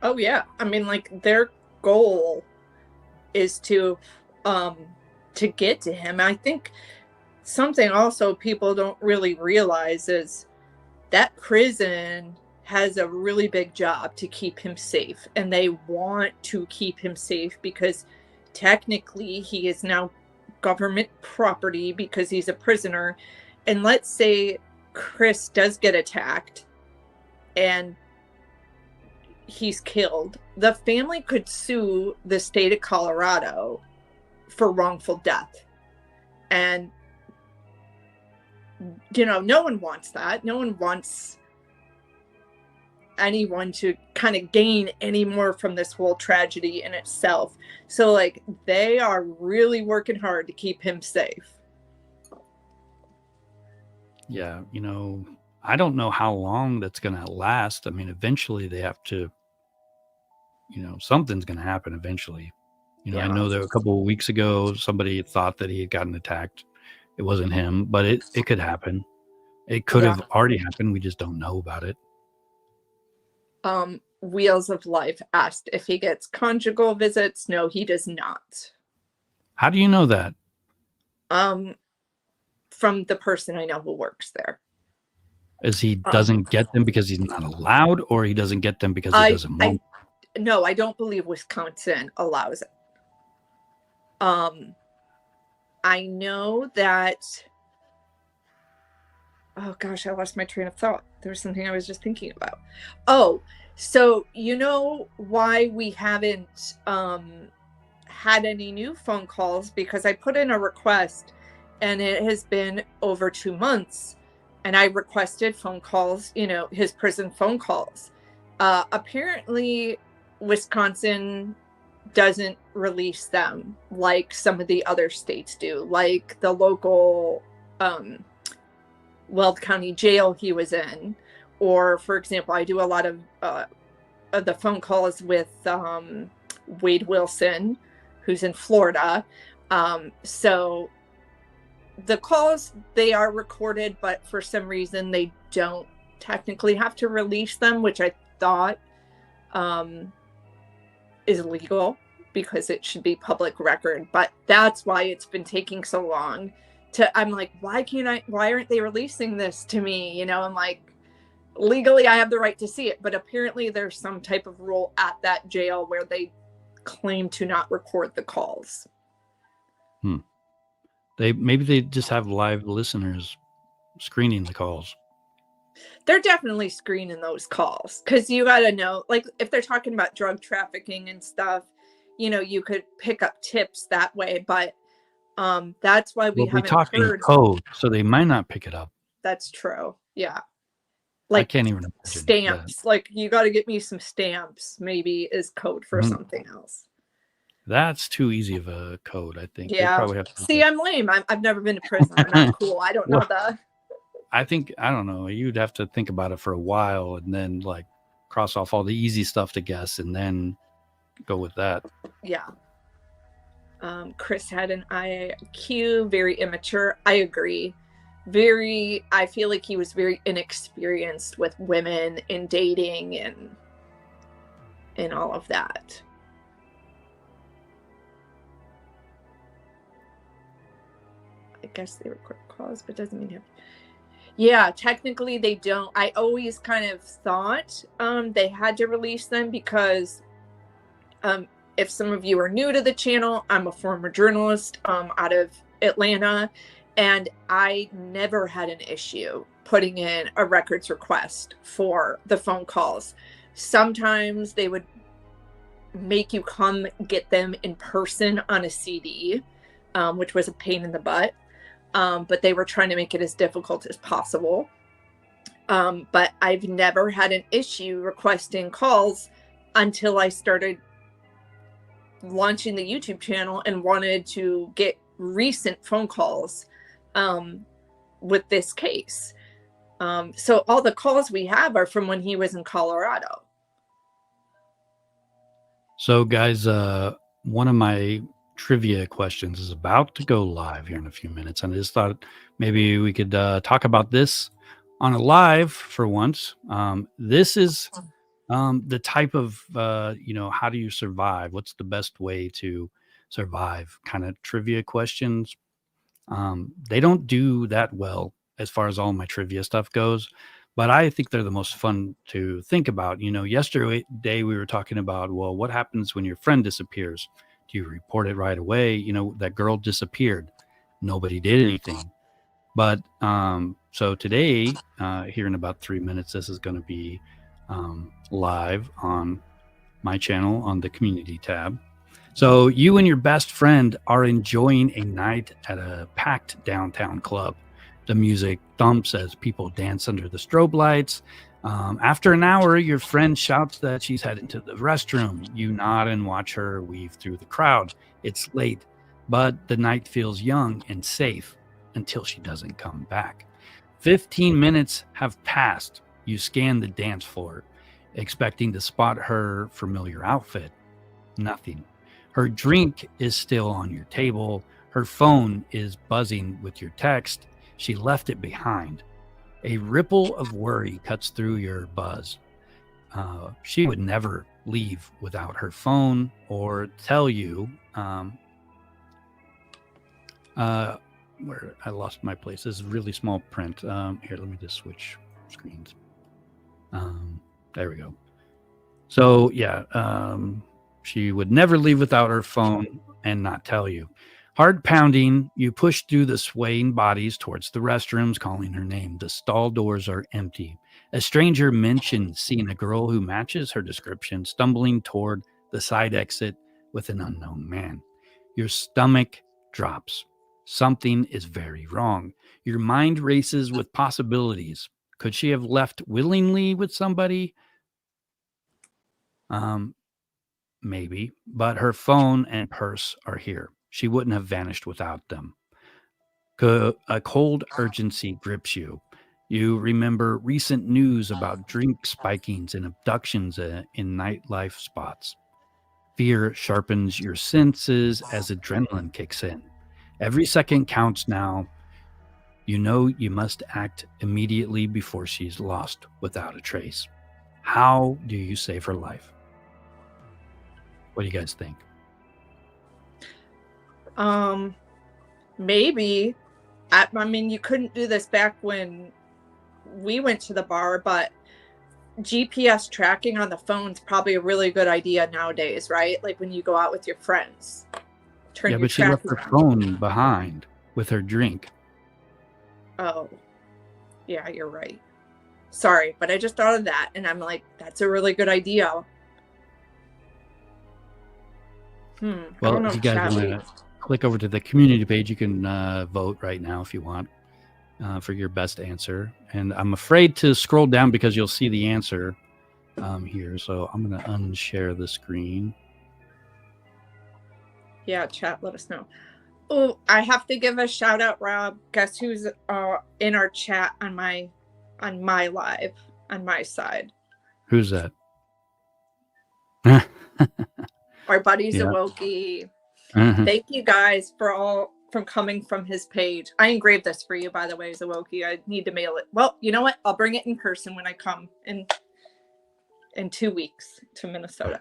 Oh yeah. I mean, like, their goal is to get to him. I think something also people don't really realize is that prison has a really big job to keep him safe, and they want to keep him safe because technically he is now government property because he's a prisoner. And let's say Chris does get attacked and he's killed, the family could sue the state of Colorado for wrongful death. And no one wants that. No one wants anyone to kind of gain any more from this whole tragedy in itself. So, like, they are really working hard to keep him safe. Yeah, I don't know how long that's going to last. I mean, eventually they have to, something's going to happen eventually. I know that a couple of weeks ago, somebody thought that he had gotten attacked. It wasn't him, but it could happen. It could have already happened. We just don't know about it. Wheels of Life asked if he gets conjugal visits. No, he does not. How do you know that? From the person I know who works there. Is he doesn't get them because he's not allowed, or he doesn't get them because he doesn't want? No, I don't believe Wisconsin allows it. I know that. Oh gosh, I lost my train of thought. There was something I was just thinking about. Oh, so why we haven't had any new phone calls? Because I put in a request, and it has been over 2 months, and I requested phone calls, his prison phone calls. Apparently, Wisconsin doesn't release them like some of the other states do, like the local Weld County jail he was in. Or, for example, I do a lot of the phone calls with Wade Wilson, who's in Florida. So the calls, they are recorded, but for some reason they don't technically have to release them, which I thought is legal because it should be public record. But that's why it's been taking so long. I'm like, why aren't they releasing this to me? I'm like, legally I have the right to see it, but apparently there's some type of rule at that jail where they claim to not record the calls. Maybe they just have live listeners screening the calls. They're definitely screening those calls, because you got to know, like, if they're talking about drug trafficking and stuff, you could pick up tips that way. But that's why we haven't talking heard code, so they might not pick it up. That's true. Yeah. Like, I can't even imagine stamps. that. Like, you got to get me some stamps, maybe, is code for something else. That's too easy of a code, I think. Yeah. Probably have to See, I'm lame. I've never been to prison. I'm not cool. I don't know the. I don't know. You'd have to think about it for a while and then, like, cross off all the easy stuff to guess and then go with that. Yeah. Chris had an IQ, very immature. I agree. I feel like he was very inexperienced with women and dating and all of that. I guess they record calls, but doesn't mean you have to. Yeah, technically they don't. I always kind of thought they had to release them because if some of you are new to the channel, I'm a former journalist out of Atlanta, and I never had an issue putting in a records request for the phone calls. Sometimes they would make you come get them in person on a CD, which was a pain in the butt. But they were trying to make it as difficult as possible. But I've never had an issue requesting calls until I started launching the YouTube channel and wanted to get recent phone calls with this case. So all the calls we have are from when he was in Colorado. So, guys, one of my trivia questions is about to go live here in a few minutes, and I just thought maybe we could talk about this on a live for once. This is the type of how do you survive? What's the best way to survive? Kind of trivia questions. They don't do that well as far as all my trivia stuff goes, but I think they're the most fun to think about. Yesterday we were talking about, well, what happens when your friend disappears? Do you report it right away? That girl disappeared. Nobody did anything. But so today, here in about 3 minutes, this is going to be live on my channel on the community tab. So you and your best friend are enjoying a night at a packed downtown club. The music thumps as people dance under the strobe lights. After an hour, your friend shouts that she's heading to the restroom. You nod and watch her weave through the crowd. It's late, but the night feels young and safe until she doesn't come back. 15 minutes have passed. You scan the dance floor, expecting to spot her familiar outfit. Nothing. Her drink is still on your table. Her phone is buzzing with your text. She left it behind. A ripple of worry cuts through your buzz. She would never leave without her phone or tell you where I lost my place. This is really small print. Here, let me just switch screens. There we go. So yeah, she would never leave without her phone and not tell you. Heart pounding, you push through the swaying bodies towards the restrooms, calling her name. The stall doors are empty. A stranger mentions seeing a girl who matches her description stumbling toward the side exit with an unknown man. Your stomach drops. Something is very wrong. Your mind races with possibilities. Could she have left willingly with somebody? Maybe, but her phone and purse are here. She wouldn't have vanished without them. A cold urgency grips you. You remember recent news about drink spikings and abductions in nightlife spots. Fear sharpens your senses as adrenaline kicks in. Every second counts now. You know you must act immediately before she's lost without a trace. How do you save her life? What do you guys think? Maybe. I mean, you couldn't do this back when we went to the bar, but GPS tracking on the phone's probably a really good idea nowadays, right? Like when you go out with your friends. Yeah, but she left her phone behind with her drink. Oh, yeah, you're right. Sorry, but I just thought of that, and I'm like, that's a really good idea. Well, if you guys want to click over to the community page, you can vote right now if you want for your best answer. And I'm afraid to scroll down because you'll see the answer here. So I'm going to unshare the screen. Yeah, chat, let us know. Oh, I have to give a shout out, Rob. Guess who's in our chat on my live, on my side? Who's that? Our buddies Yeah. Awoki. Thank you guys for all from coming from his page. I engraved this for you, by the way, Zawoki. I need to mail it. Well, you know what? I'll bring it in person when I come in 2 weeks to Minnesota.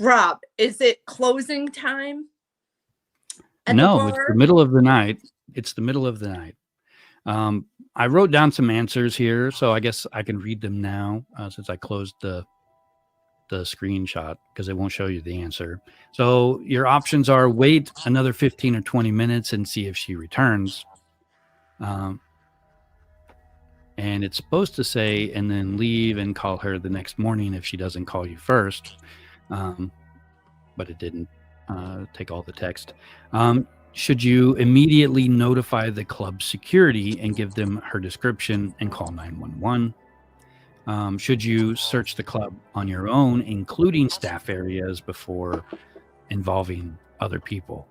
Rob, is it closing time? No, it's the middle of the night. It's the middle of the night. I wrote down some answers here, so I guess I can read them now since I closed the screenshot because it won't show you the answer. So your options are wait another 15 or 20 minutes and see if she returns. And it's supposed to say, and then leave and call her the next morning if she doesn't call you first. But it didn't take all the text. Should you immediately notify the club security and give them her description and call 911? Should you search the club on your own, including staff areas, before involving other people?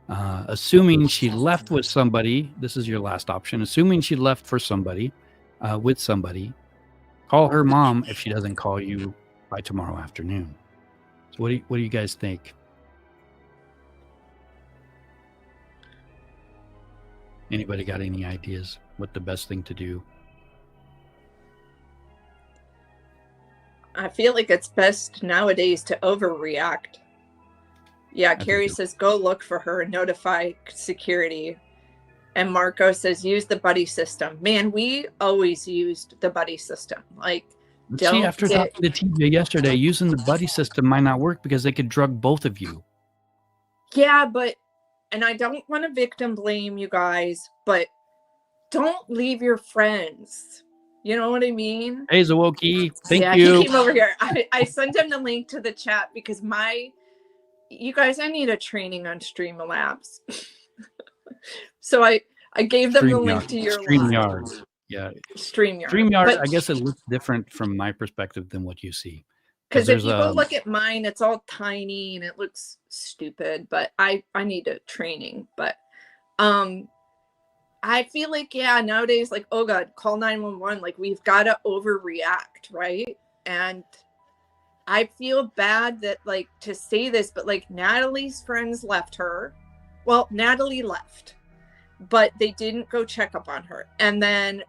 Assuming she left with somebody, this is your last option. Assuming she left for somebody, with somebody, call her mom if she doesn't call you by tomorrow afternoon. So what do you guys think? Anybody got any ideas what the best thing to do? I feel like it's best nowadays to overreact. Yeah, Carrie says go look for her and notify security. And Marco says use the buddy system. Man, we always used the buddy system. Like, see, after talking to TJ yesterday, using the buddy system might not work because they could drug both of you. Yeah, but, and I don't want to victim blame you guys, but don't leave your friends. You know what I mean? Hey, Zawoki, thank you. Yeah, he came over here. I sent him the link to the chat because you guys, I need a training on Streamlabs. So I gave them the link to your StreamYard. Yeah. StreamYard, I guess it looks different from my perspective than what you see. Because if you go look at mine, it's all tiny and it looks stupid, but I need a training. But I feel like, yeah, nowadays, like, oh God, call 911. Like, we've got to overreact, right? And I feel bad that, like, to say this, but like Natalie's friends left her. Well, Natalie left, but they didn't go check up on her. And then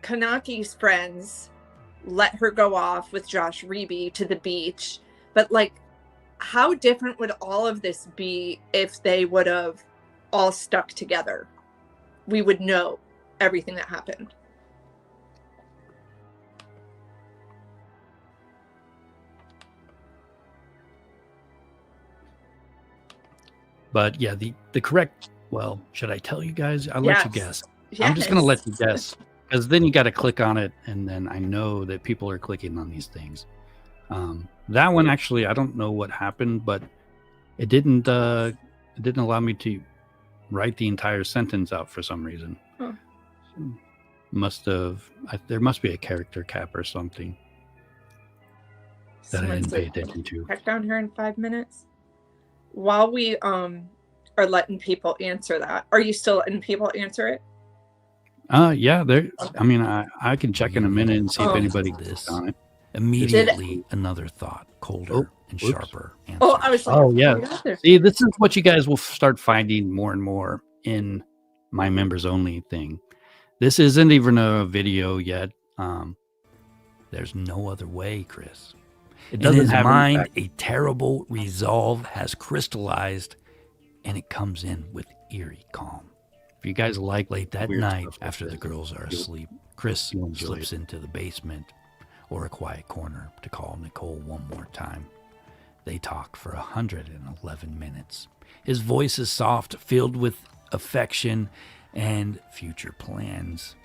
Kanaki's friends let her go off with Josh Reeby to the beach. But like, how different would all of this be if they would have all stuck together? We would know everything that happened. But yeah, the correct, well, should I tell you guys? I'll let you guess. Yes. I'm just going to let you guess because then you got to click on it. And then I know that people are clicking on these things. That one, actually, I don't know what happened, but it didn't allow me to write the entire sentence out for some reason. Huh. There must be a character cap or something that I didn't pay attention to. Check down here in 5 minutes. While we are letting people answer that, are you still letting people answer it? Yeah, there. I mean, I can check in a minute and see if anybody this on it. Immediately, another thought, colder and sharper. Answer. Oh, I was like, oh yeah. See, this is what you guys will start finding more and more in my members only thing. This isn't even a video yet. There's no other way, Chris. It doesn't have mind. A terrible resolve has crystallized, and it comes in with eerie calm. If you guys like late that night after the girls are asleep, Chris slips into the basement or a quiet corner to call Nicole one more time. They talk for 111 minutes. His voice is soft, filled with affection and future plans.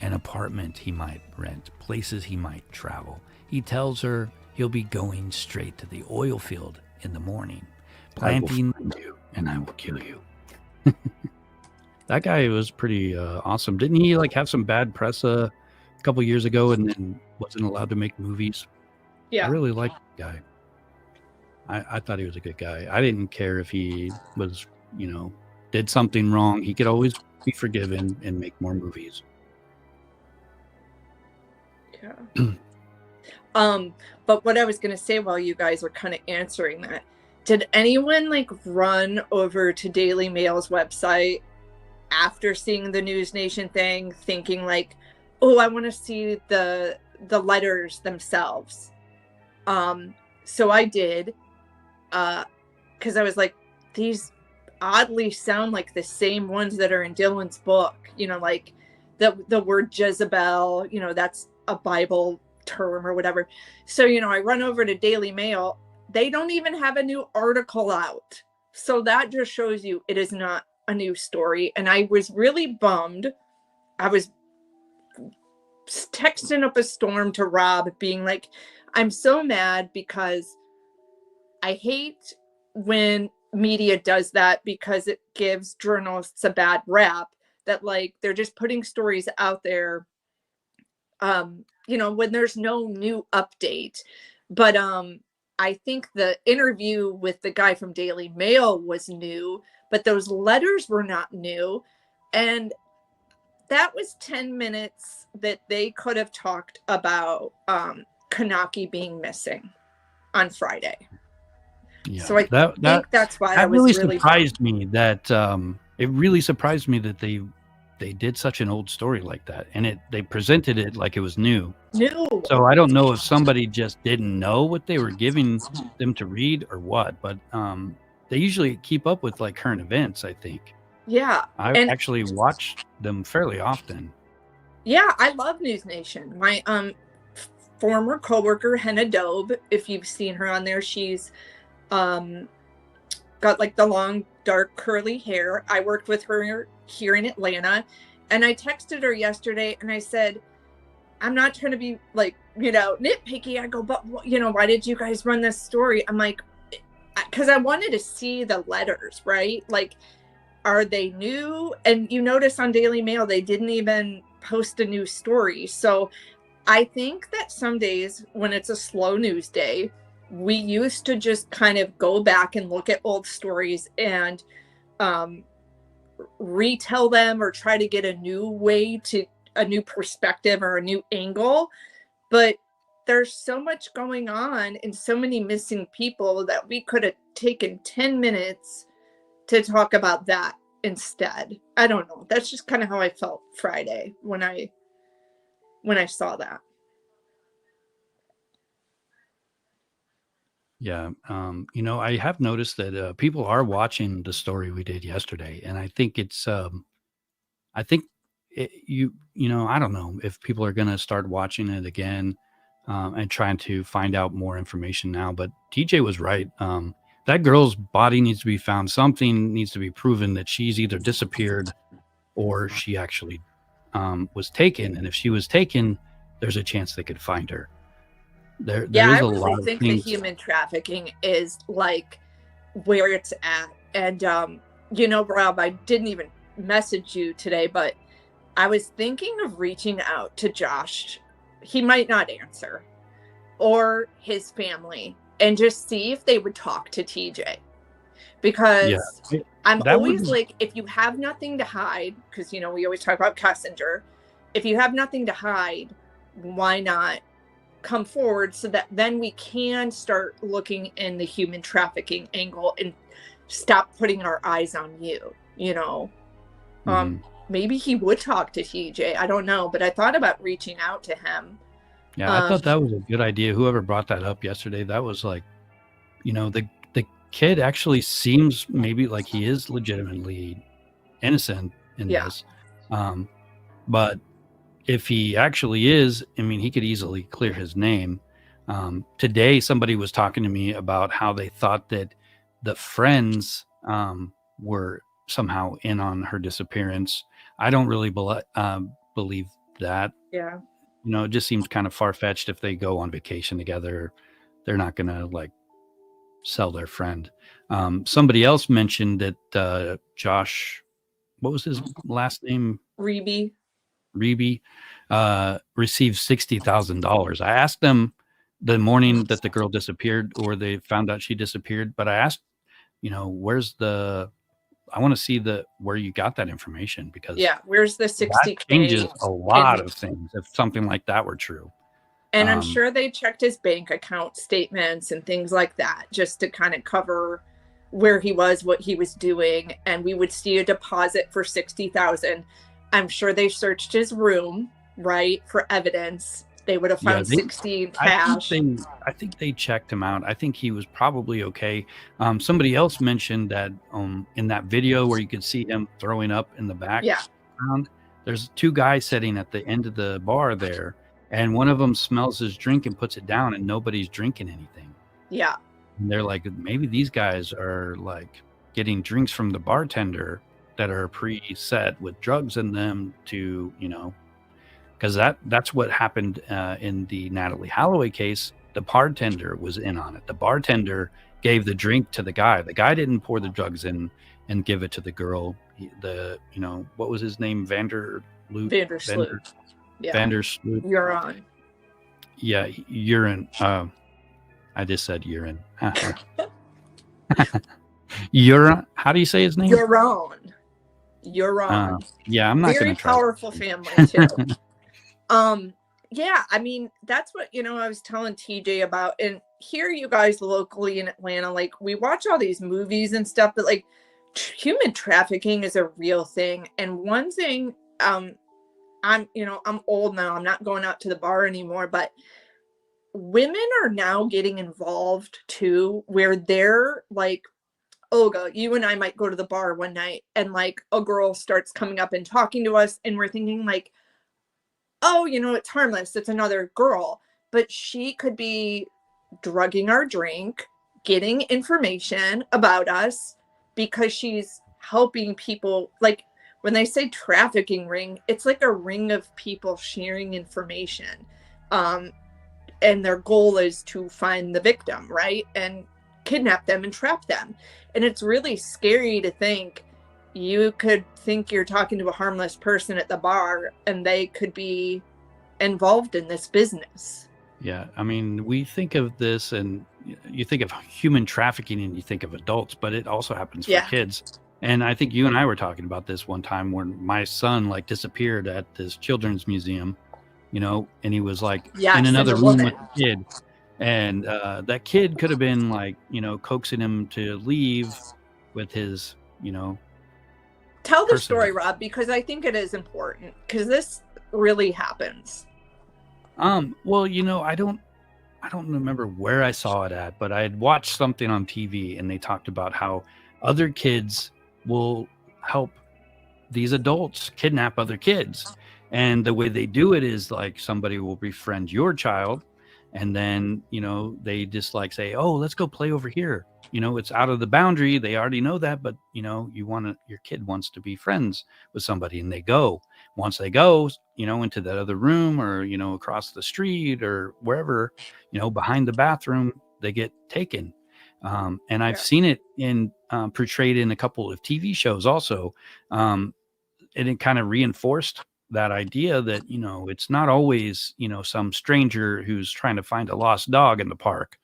An apartment he might rent, places he might travel. He tells her he'll be going straight to the oil field in the morning, planting you, and I will kill you. That guy was pretty awesome. Didn't he like have some bad press a couple years ago and then wasn't allowed to make movies? Yeah. I really liked the guy. I thought he was a good guy. I didn't care if he was, did something wrong. He could always be forgiven and make more movies. Yeah. But what I was going to say while you guys were kind of answering that, did anyone like run over to Daily Mail's website after seeing the News Nation thing, thinking like, oh, I want to see the letters themselves? So I did, because I was like, these oddly sound like the same ones that are in Dylan's book, you know, like the word Jezebel, you know, that's a Bible term or whatever. So, you know, I run over to Daily Mail. They don't even have a new article out. So that just shows you it is not a new story. And I was really bummed. I was texting up a storm to Rob being like, I'm so mad because I hate when media does that, because it gives journalists a bad rap that like they're just putting stories out there, you know, when there's no new update. But I think the interview with the guy from Daily Mail was new, but those letters were not new. And that was 10 minutes that they could have talked about Kanaki being missing on Friday. Yeah, So I think that's why I was really really surprised me that it really surprised me that they did such an old story like that, and they presented it like it was new. So I don't know if somebody just didn't know what they were giving them to read or what, but they usually keep up with like current events, I think. Yeah. I actually watch them fairly often. Yeah, I love News Nation. My former coworker Henna Dobe, if you've seen her on there, she's got like the long dark curly hair. I worked with her here in Atlanta, and I texted her yesterday and I said, I'm not trying to be like, you know, nitpicky. I go, but you know, why did you guys run this story? I'm like, because I wanted to see the letters, right? Like, are they new? And you notice on Daily Mail, they didn't even post a new story. So I think that some days when it's a slow news day, we used to just kind of go back and look at old stories and retell them or try to get a new way to a new perspective or a new angle. But there's so much going on and so many missing people that we could have taken 10 minutes to talk about that instead. I don't know. That's just kind of how I felt Friday when I saw that. Yeah. You know, I have noticed that people are watching the story we did yesterday, and I think it's, I think you know, I don't know if people are going to start watching it again and trying to find out more information now. But TJ was right. That girl's body needs to be found. Something needs to be proven that she's either disappeared or she actually was taken. And if she was taken, there's a chance they could find her. There is I a really lot of think things. the human trafficking is like where it's at. And you know, Rob, I didn't even message you today, but I was thinking of reaching out to Josh. He might not answer, or his family, and just see if they would talk to TJ. Because I'm always like, if you have nothing to hide, because, you know, we always talk about Kessinger. If you have nothing to hide, why not come forward so that then we can start looking in the human trafficking angle and stop putting our eyes on you, you know? Maybe he would talk to TJ. I don't know, but I thought about reaching out to him. Yeah, I thought that was a good idea. Whoever brought that up yesterday, that was like, you know, the kid actually seems maybe like he is legitimately innocent in this. But if he actually is, I mean, he could easily clear his name. Today, somebody was talking to me about how they thought that the friends were somehow in on her disappearance. I don't really believe that. Yeah. You know, it just seems kind of far-fetched. If they go on vacation together, they're not going to like sell their friend. Somebody else mentioned that Josh, what was his last name? Reby, received $60,000. I asked them the morning that the girl disappeared, or they found out she disappeared, but I asked, you know, I want to see where you got that information, because where's the 60K? That changes a lot of things if something like that were true. And I'm sure they checked his bank account statements and things like that, just to kind of cover where he was, what he was doing. And we would see a deposit for $60,000. I'm sure they searched his room, right, for evidence. They would have found 60 cash. I think they checked him out. I think he was probably okay. Somebody else mentioned that in that video where you could see him throwing up in the background, there's two guys sitting at the end of the bar there, and one of them smells his drink and puts it down, and nobody's drinking anything. Yeah. And they're like, maybe these guys are like getting drinks from the bartender that are preset with drugs in them to, you know, because that's what happened in the Natalie Holloway case. The bartender was in on it. The bartender gave the drink to the guy. The guy didn't pour the drugs in and give it to the girl. What was his name? Vandersloot. Yeah. Vandersloot. Urine. Yeah, urine. I just said urine. Urine. How do you say his name? Urine. Yeah, I'm not going to Very try. powerful family too. Yeah, I mean, that's what, I was telling TJ about. And here, you guys locally in Atlanta, like, we watch all these movies and stuff, but like human trafficking is a real thing. And one thing, I'm old now, I'm not going out to the bar anymore, but women are now getting involved too, where they're like, Olga, you and I might go to the bar one night and like a girl starts coming up and talking to us, and we're thinking like, oh, it's harmless, it's another girl, but she could be drugging our drink, getting information about us, because she's helping people. Like, when they say trafficking ring, it's like a ring of people sharing information, and their goal is to find the victim, right, and kidnap them and trap them. And it's really scary to think you could think you're talking to a harmless person at the bar and they could be involved in this business. Yeah, I mean, we think of this, and you think of human trafficking and you think of adults, but it also happens for kids. And I think you and I were talking about this one time when my son like disappeared at this children's museum, and he was like in another room with a kid. And that kid could have been like, coaxing him to leave with his, Tell the story, Rob, because I think it is important, because this really happens. Well, I don't remember where I saw it at, but I had watched something on TV and they talked about how other kids will help these adults kidnap other kids. And the way they do it is like somebody will befriend your child, and then, they just like say, oh, let's go play over here. It's out of the boundary. They already know that, but your kid wants to be friends with somebody, and they go. Once they go, into that other room, or, across the street or wherever, behind the bathroom, they get taken. And I've seen it portrayed in a couple of TV shows also. And it kind of reinforced that idea that, it's not always, some stranger who's trying to find a lost dog in the park.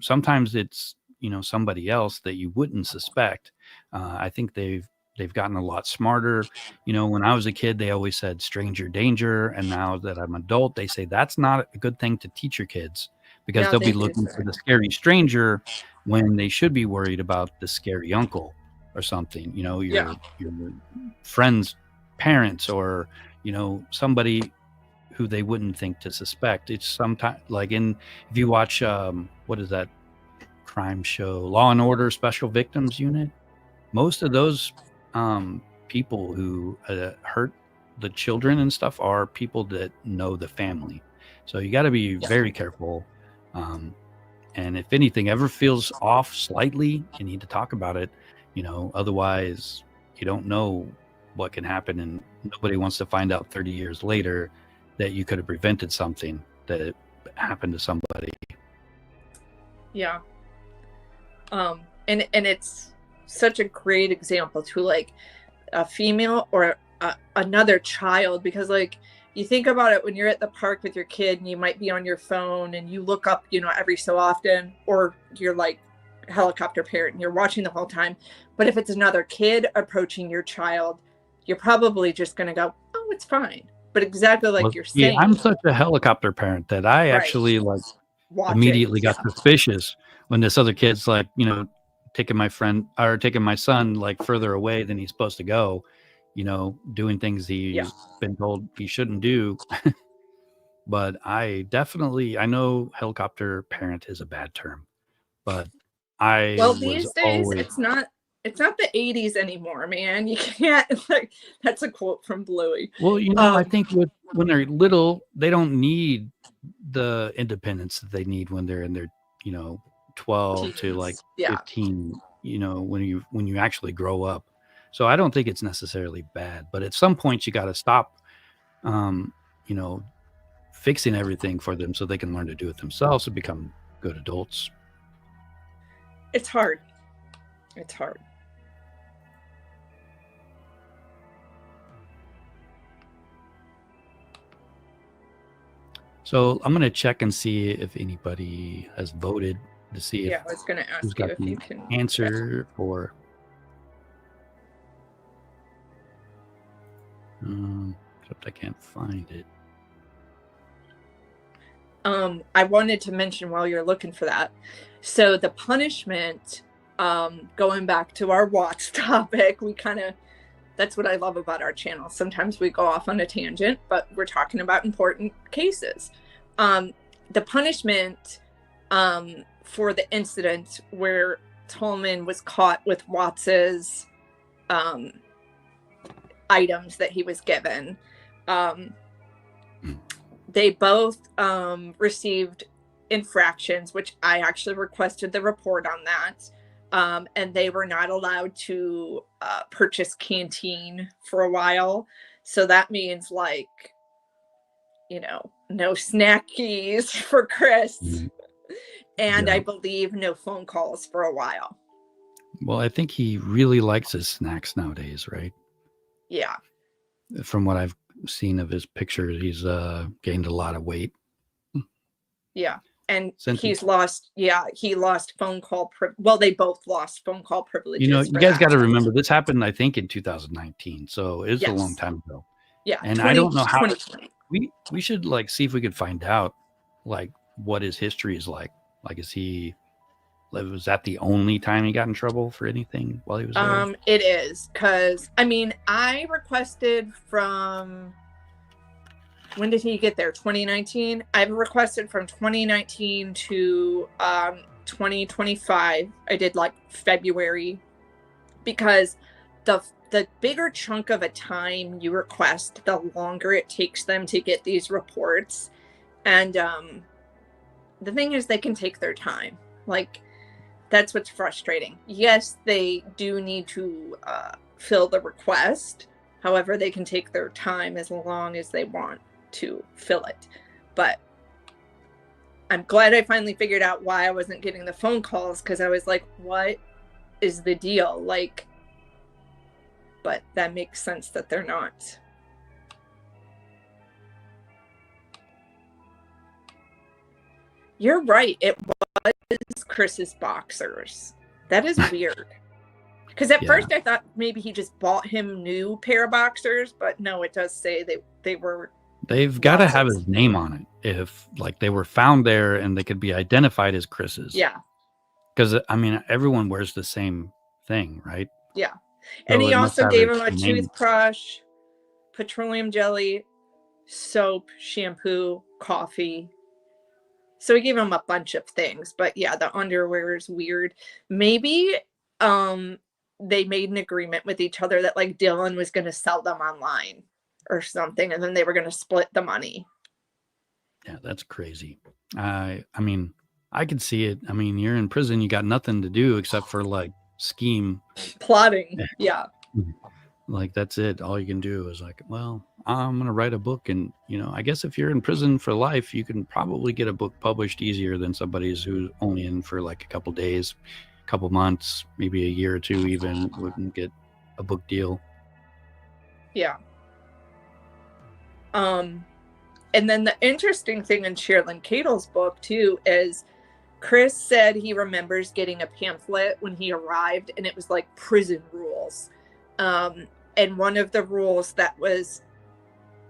Sometimes it's, somebody else that you wouldn't suspect. I think they've gotten a lot smarter. When I was a kid, they always said stranger danger. And now that I'm adult, they say that's not a good thing to teach your kids, because they'll be looking for the scary stranger when they should be worried about the scary uncle or something, your friend's parents, or, somebody who they wouldn't think to suspect. It's sometimes like if you watch, what is that crime show, Law and Order Special Victims Unit, most of those people who hurt the children and stuff are people that know the family. So you got to be very careful. And if anything ever feels off slightly, you need to talk about it. Otherwise you don't know what can happen, and nobody wants to find out 30 years later that you could have prevented something that happened to somebody. Yeah. And it's such a great example to like a female or another child, because like you think about it when you're at the park with your kid and you might be on your phone and you look up, every so often, or you're like helicopter parent and you're watching the whole time. But if it's another kid approaching your child, you're probably just going to go, oh, it's fine. But exactly like Well, you're see, saying, I'm such a helicopter parent that I right? actually like Watch immediately it. got suspicious when this other kid's like, taking my friend or taking my son like further away than he's supposed to go, doing things he's been told he shouldn't do. But I know helicopter parent is a bad term, but I Well, was these days always, it's not the 80s anymore, man. You can't like that's a quote from Bluey. well, I think when they're little, they don't need the independence that they need when they're in their, 12 to like teens. Yeah. 15, when you actually grow up. So I don't think it's necessarily bad, but at some point you got to stop, you know, fixing everything for them so they can learn to do it themselves and become good adults. It's hard. It's hard. So I'm going to check and see if anybody has voted to see if Yeah, I was going to who's ask you got if the you can answer for. Except I can't find it. I wanted to mention while you're looking for that. So the punishment, going back to our Watts topic, that's what I love about our channel. Sometimes we go off on a tangent, but we're talking about important cases. The punishment for the incident where Tolman was caught with Watts's items that he was given, they both received infractions, which I actually requested the report on that. And they were not allowed to purchase canteen for a while. So that means no snackies for Chris. And Yeah. I believe no phone calls for a while. Well, I think he really likes his snacks nowadays, right? Yeah. From what I've seen of his pictures, he's gained a lot of weight. Yeah. And he He lost phone call. They both lost phone call privileges. You guys got to remember this happened, I think, in 2019. So it's a long time ago. Yeah. And I don't know how we should see if we could find out what his history is like. Was that the only time he got in trouble for anything while he was there? It is, because I requested from, when did he get there? 2019. I've requested from 2019 to 2025. I did February, because the bigger chunk of a time you request, the longer it takes them to get these reports. And the thing is, they can take their time. That's what's frustrating. Yes, they do need to fill the request. However, they can take their time as long as they want to fill it. But I'm glad I finally figured out why I wasn't getting the phone calls, because I was like, what is the deal? But that makes sense that they're not. You're right. It was Chris's boxers. That is weird. Because at first I thought maybe he just bought him new pair of boxers, but no, it does say they were. They've got to have his name on it if they were found there and they could be identified as Chris's. Yeah. Because everyone wears the same thing, right? Yeah. So and he also gave him a name. toothbrush, petroleum jelly, soap, shampoo, coffee. So he gave him a bunch of things. But yeah, the underwear is weird. Maybe they made an agreement with each other that Dylan was going to sell them online or something, and then they were going to split the money. Yeah, that's crazy. I could see it. You're in prison, you got nothing to do except for scheme. Plotting. Yeah. That's it. All you can do is I'm going to write a book. And, I guess if you're in prison for life, you can probably get a book published easier than somebody who's only in for a couple days, couple months, maybe a year or two even wouldn't get a book deal. Yeah. And then the interesting thing in Sherilyn Cadle's book too is Chris said he remembers getting a pamphlet when he arrived, and it was prison rules. And one of the rules that was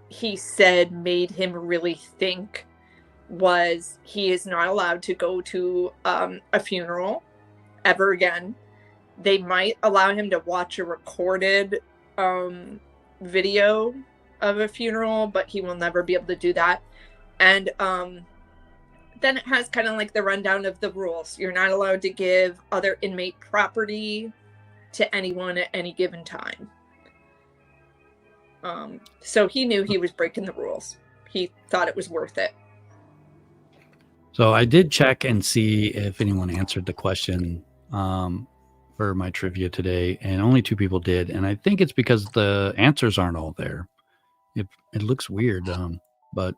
he said made him really think was he is not allowed to go to a funeral ever again. They might allow him to watch a recorded video of a funeral, but he will never be able to do that. And then it has kind of like the rundown of the rules. You're not allowed to give other inmate property to anyone at any given time. So he knew he was breaking the rules. He thought it was worth it. So I did check and see if anyone answered the question for my trivia today, and only 2 people did. And I think it's because the answers aren't all there. It looks weird, but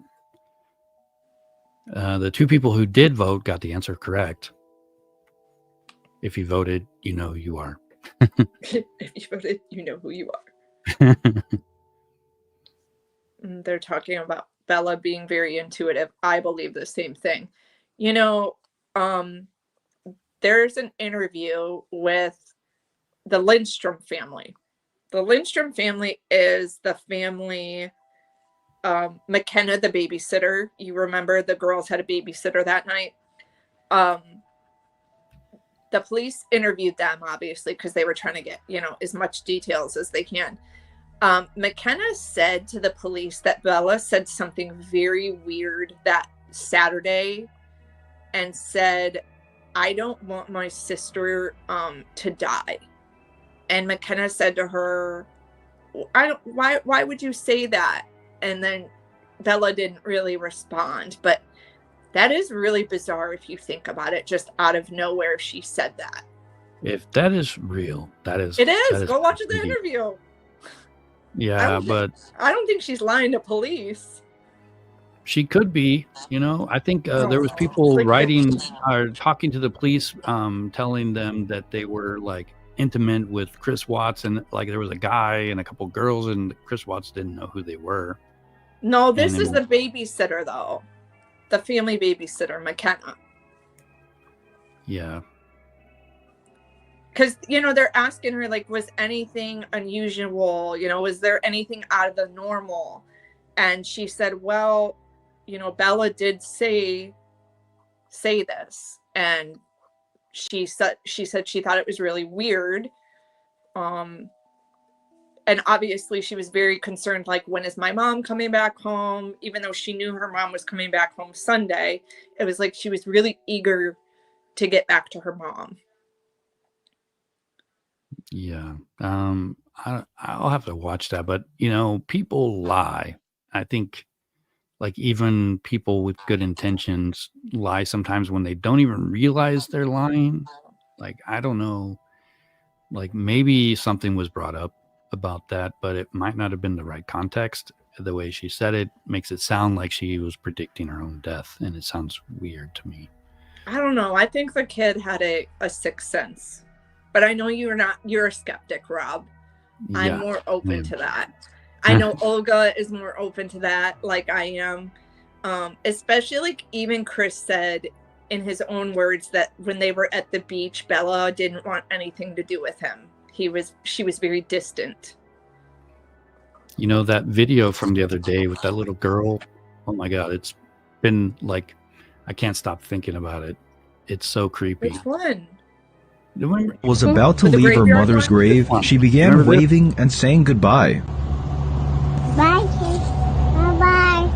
the 2 people who did vote got the answer correct. If you voted, you know who you are. If you voted, you know who you are. They're talking about Bella being very intuitive. I believe the same thing. You know, there's an interview with the Lindstrom family. The Lindstrom family is the family, McKenna, the babysitter. You remember the girls had a babysitter that night. The police interviewed them, obviously, because they were trying to get, as much details as they can. McKenna said to the police that Bella said something very weird that Saturday and said, I don't want my sister to die. And McKenna said to her, why would you say that? And then Bella didn't really respond, but that is really bizarre if you think about it. Just out of nowhere, she said that. If that is real, that is. It is. That is Go watch the crazy. interview. Yeah, but I don't think she's lying to police. she could be. I think there was people writing or talking to the police, telling them that they were like intimate with Chris Watts, and like there was a guy and a couple girls, and Chris Watts didn't know who they were. No, this is the babysitter though. The family babysitter, McKenna. Yeah. Because, they're asking her, like, was anything unusual? Was there anything out of the normal? And she said, well, Bella did say this. And she said she thought it was really weird. And obviously she was very concerned, like, when is my mom coming back home? Even though she knew her mom was coming back home Sunday, it was like she was really eager to get back to her mom. Yeah. I'll have to watch that, but people lie. I think like even people with good intentions lie sometimes when they don't even realize they're lying. Like, I don't know, like maybe something was brought up about that, but it might not have been the right context. The way she said it makes it sound like she was predicting her own death, and it sounds weird to me. I don't know. I think the kid had a sixth sense. But I know you're a skeptic, Rob. Yeah, I'm more open to that. I know Olga is more open to that, like I am. Especially like even Chris said in his own words that when they were at the beach, Bella didn't want anything to do with him. She was very distant. That video from the other day with that little girl, oh my God, it's been like, I can't stop thinking about it. It's so creepy. Which one? Was about to leave her mother's grave, she began waving and saying goodbye. Bye, kids. Bye-bye.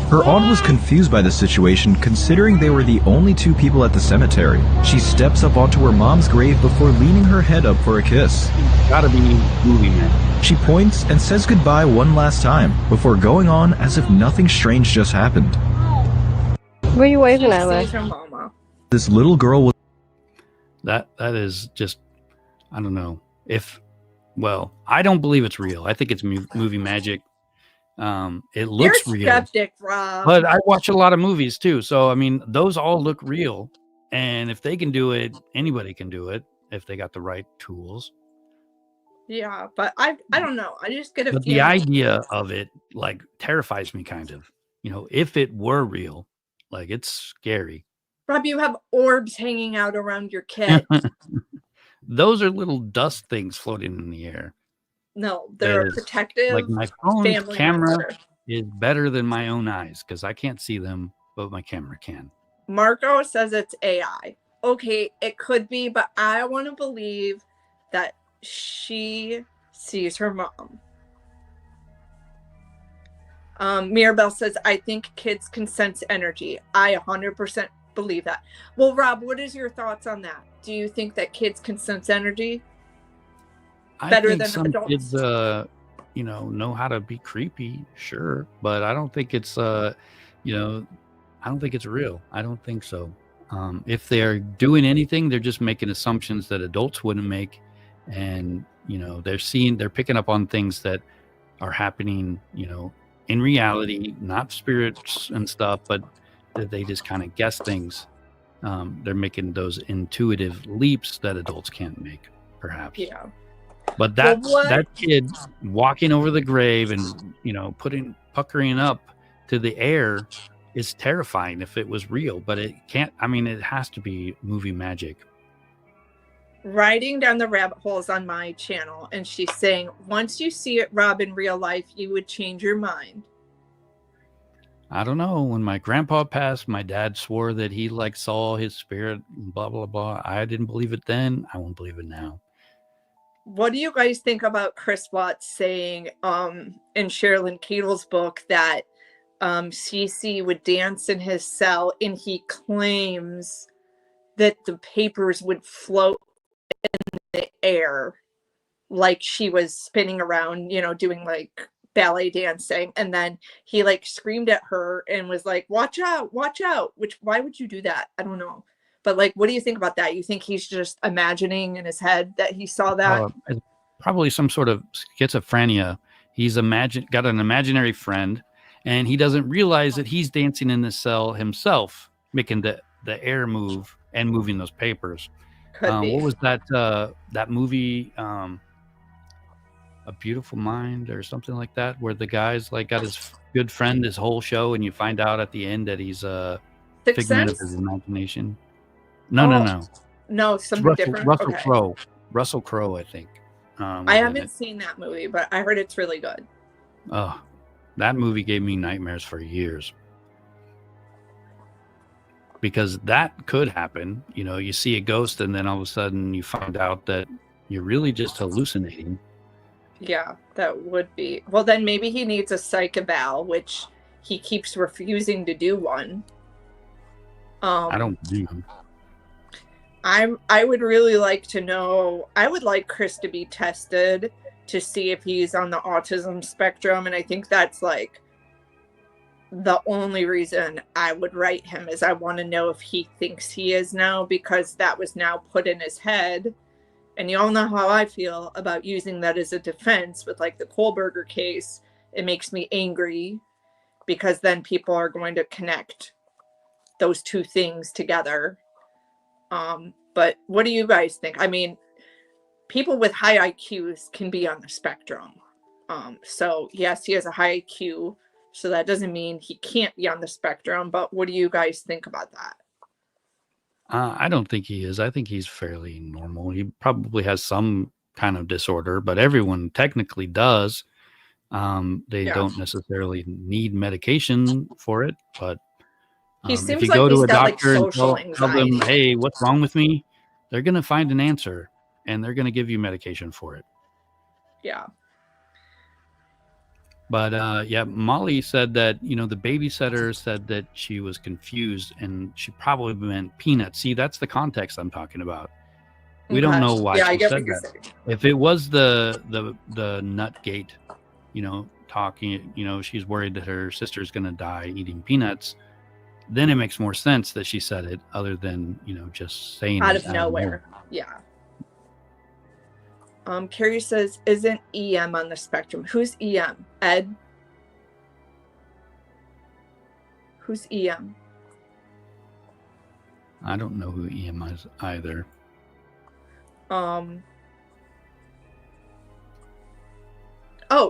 Her aunt was confused by the situation, considering they were the only 2 people at the cemetery. She steps up onto her mom's grave before leaning her head up for a kiss. Gotta be movie man. She points and says goodbye one last time, before going on as if nothing strange just happened. Where are you waving at, Lex? This little girl was... That is just, I don't know. I don't believe it's real. I think it's movie magic. It looks You're real. Skeptic, Rob. But I watch a lot of movies too. So, I mean, those all look real. And if they can do it, anybody can do it if they got the right tools. Yeah, but I don't know. I just get a But feeling. the idea of it, like, terrifies me kind of. If it were real, like, it's scary. Rob, you have orbs hanging out around your kid. Those are little dust things floating in the air. No, they're a protective like my phone family camera. member. is better than my own eyes because I can't see them, but my camera can. Marco says it's AI. Okay, it could be, but I want to believe that she sees her mom. Mirabelle says, I think kids can sense energy. I 100% believe that. Well, Rob, what is your thoughts on that? Do you think that kids can sense energy better than some adults? Kids, know how to be creepy, sure, but I don't think it's, I don't think it's real. I don't think so. If they're doing anything, they're just making assumptions that adults wouldn't make, and they're picking up on things that are happening, in reality, not spirits and stuff, but that they just kind of guess things. They're making those intuitive leaps that adults can't make, perhaps. Yeah. But that kid walking over the grave and puckering up to the air is terrifying if it was real. But it can't. I mean, it has to be movie magic. Riding down the rabbit holes on my channel, and she's saying, once you see it, Rob, in real life, you would change your mind. I don't know. When my grandpa passed, my dad swore that he saw his spirit, blah, blah, blah. I didn't believe it then. I won't believe it now. What do you guys think about Chris Watts saying in Sherilyn Kettle's book that Cece would dance in his cell, and he claims that the papers would float in the air like she was spinning around, doing ballet dancing, and then he screamed at her and was like, watch out, which, why would you do that? I don't know, but what do you think about that? You think he's just imagining in his head that he saw that? It's probably some sort of schizophrenia. He's got an imaginary friend, and he doesn't realize that he's dancing in the cell himself, making the air move and moving those papers. Could be. What was that movie, A Beautiful Mind or something like that, where the guy's got his good friend his whole show, and you find out at the end that he's a figment of his imagination. No, something different. Russell Crowe, I think. I haven't seen that movie, but I heard it's really good. Oh, that movie gave me nightmares for years. Because that could happen. You see a ghost, and then all of a sudden you find out that you're really just hallucinating. Yeah, that would be. Well, then maybe he needs a psych eval, which he keeps refusing to do one. I don't believe him. I would really like to know. I would like Chris to be tested to see if he's on the autism spectrum, and I think that's the only reason I would write him is I want to know if he thinks he is now, because that was now put in his head. And you all know how I feel about using that as a defense with the Kohlberger case. It makes me angry because then people are going to connect those two things together. But what do you guys think? I mean, people with high IQs can be on the spectrum. So yes, he has a high IQ. So that doesn't mean he can't be on the spectrum, but what do you guys think about that? I don't think he is. I think he's fairly normal. He probably has some kind of disorder, but everyone technically does. They don't necessarily need medication for it, but he seems if you like go to he's a got doctor and social tell them, hey, what's wrong with me? They're going to find an answer, and they're going to give you medication for it. Yeah. But Molly said that, the babysitter said that she was confused and she probably meant peanuts. See, that's the context I'm talking about. We don't know why she said that. If it was the Nutgate, talking, she's worried that her sister's going to die eating peanuts, then it makes more sense that she said it other than, just saying out it of nowhere. Yeah. Carrie says, isn't EM on the spectrum? Who's EM? Ed? Who's EM? I don't know who EM is either. Oh,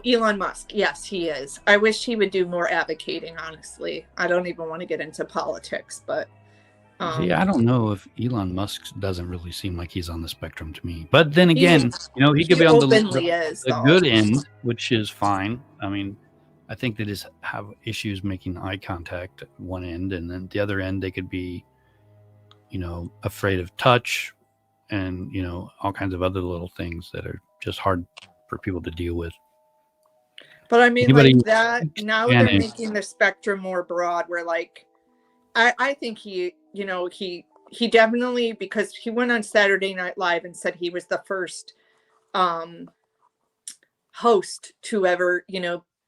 Elon Musk. Yes, he is. I wish he would do more advocating, honestly. I don't even want to get into politics, but see, I don't know if Elon Musk doesn't really seem like he's on the spectrum to me. But then again, he could be on the good end, which is fine. I mean, I think they just have issues making eye contact at one end, and then the other end they could be, afraid of touch, and all kinds of other little things that are just hard for people to deal with. But I mean, Anybody like that, now they're Shannon. making the spectrum more broad, where like, I think he definitely, because he went on Saturday Night Live and said he was the first host to ever,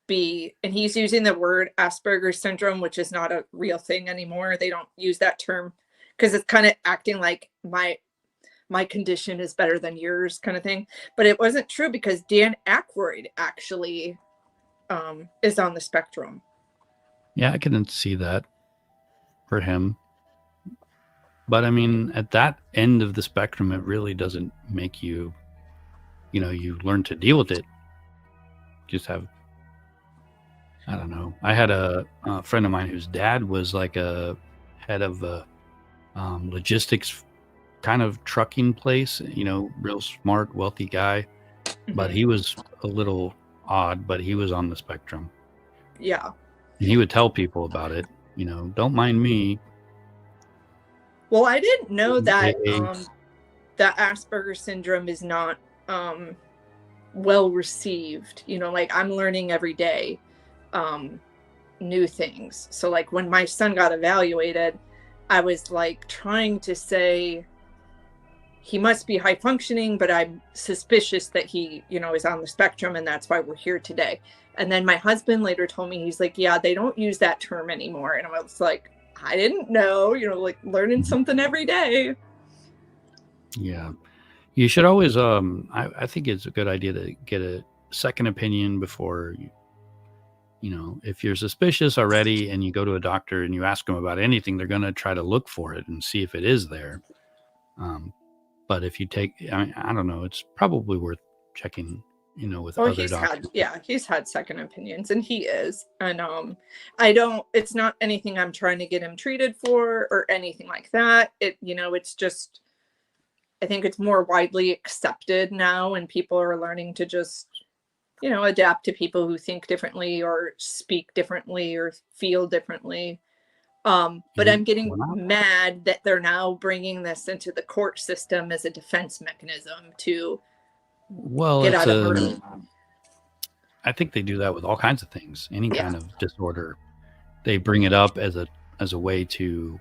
be, and he's using the word Asperger's syndrome, which is not a real thing anymore. They don't use that term because it's kind of acting like my condition is better than yours kind of thing. But it wasn't true, because Dan Aykroyd actually is on the spectrum. Yeah, I couldn't see that for him. But I mean, at that end of the spectrum, it really doesn't make you, you learn to deal with it. Just have, I don't know. I had a friend of mine whose dad was like a head of a logistics kind of trucking place, real smart, wealthy guy. But he was a little odd, but he was on the spectrum. Yeah. And he would tell people about it, don't mind me. Well, I didn't know that that Asperger's syndrome is not well received. Like I'm learning every day new things. So like when my son got evaluated, I was like trying to say he must be high functioning, but I'm suspicious that he, is on the spectrum, and that's why we're here today. And then my husband later told me, he's like, yeah, they don't use that term anymore. And I was like, I didn't know, like learning something every day. Yeah. You should always, I think it's a good idea to get a second opinion before if you're suspicious already and you go to a doctor and you ask them about anything, they're going to try to look for it and see if it is there. But if you take, I don't know, it's probably worth checking, with other doctors. He's had second opinions, and he is. And it's not anything I'm trying to get him treated for or anything like that. It's just, I think it's more widely accepted now, and people are learning to just, adapt to people who think differently or speak differently or feel differently. But I'm getting mad that they're now bringing this into the court system as a defense mechanism to get out of murder. I think they do that with all kinds of things, any kind of disorder. They bring it up as a way to,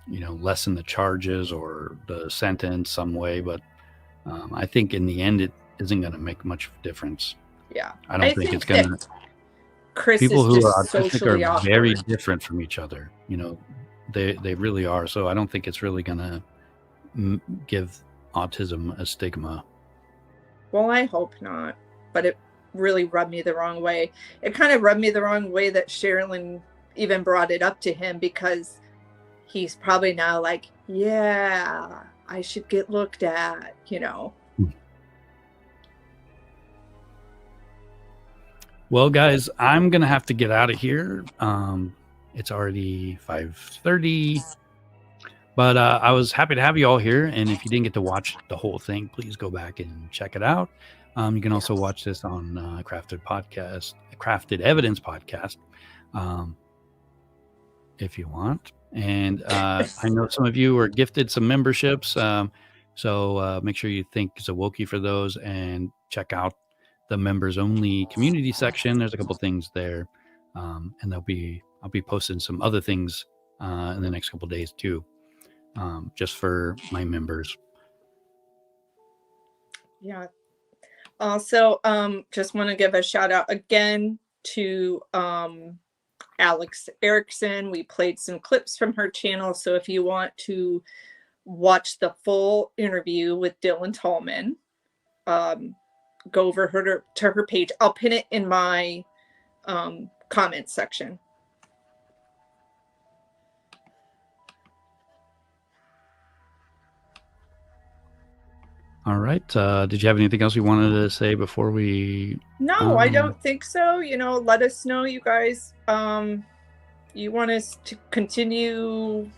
lessen the charges or the sentence some way. But I think in the end, it isn't going to make much difference. Yeah. I don't think it's going to. Chris people who are autistic are very different from each other. They really are. So I don't think it's really going to give autism a stigma. Well, I hope not. But it really rubbed me the wrong way. It kind of rubbed me the wrong way that Sherilyn even brought it up to him, because he's probably now like, yeah, I should get looked at, Well, guys, I'm going to have to get out of here. It's already 5:30. But I was happy to have you all here. And if you didn't get to watch the whole thing, please go back and check it out. You can also watch this on Crafted Evidence podcast, if you want. And I know some of you are gifted some memberships. So make sure you thank Zawoki for those and check out the members only community section. There's a couple things there. And I'll be posting some other things in the next couple days too, just for my members. Yeah. Also, just want to give a shout out again to Alex Erickson. We played some clips from her channel. So if you want to watch the full interview with Dylan Tolman, go over to her page. I'll pin it in my comments section. All right. Did you have anything else you wanted to say before we? No, I don't think so. Let us know, you guys. You want us to continue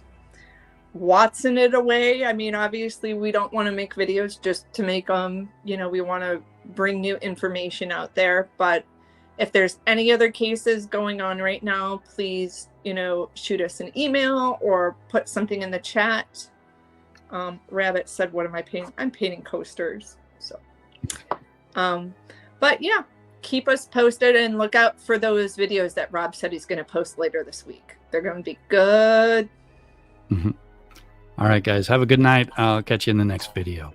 Watson it away? I mean, obviously, we don't want to make videos just to make them. We want to bring new information out there. But If there's any other cases going on right now, please, shoot us an email or put something in the chat. Rabbit said, what am I painting? I'm painting coasters. So, but yeah, keep us posted and look out for those videos that Rob said he's going to post later this week. They're going to be good. Mm-hmm. All right, guys, have a good night. I'll catch you in the next video.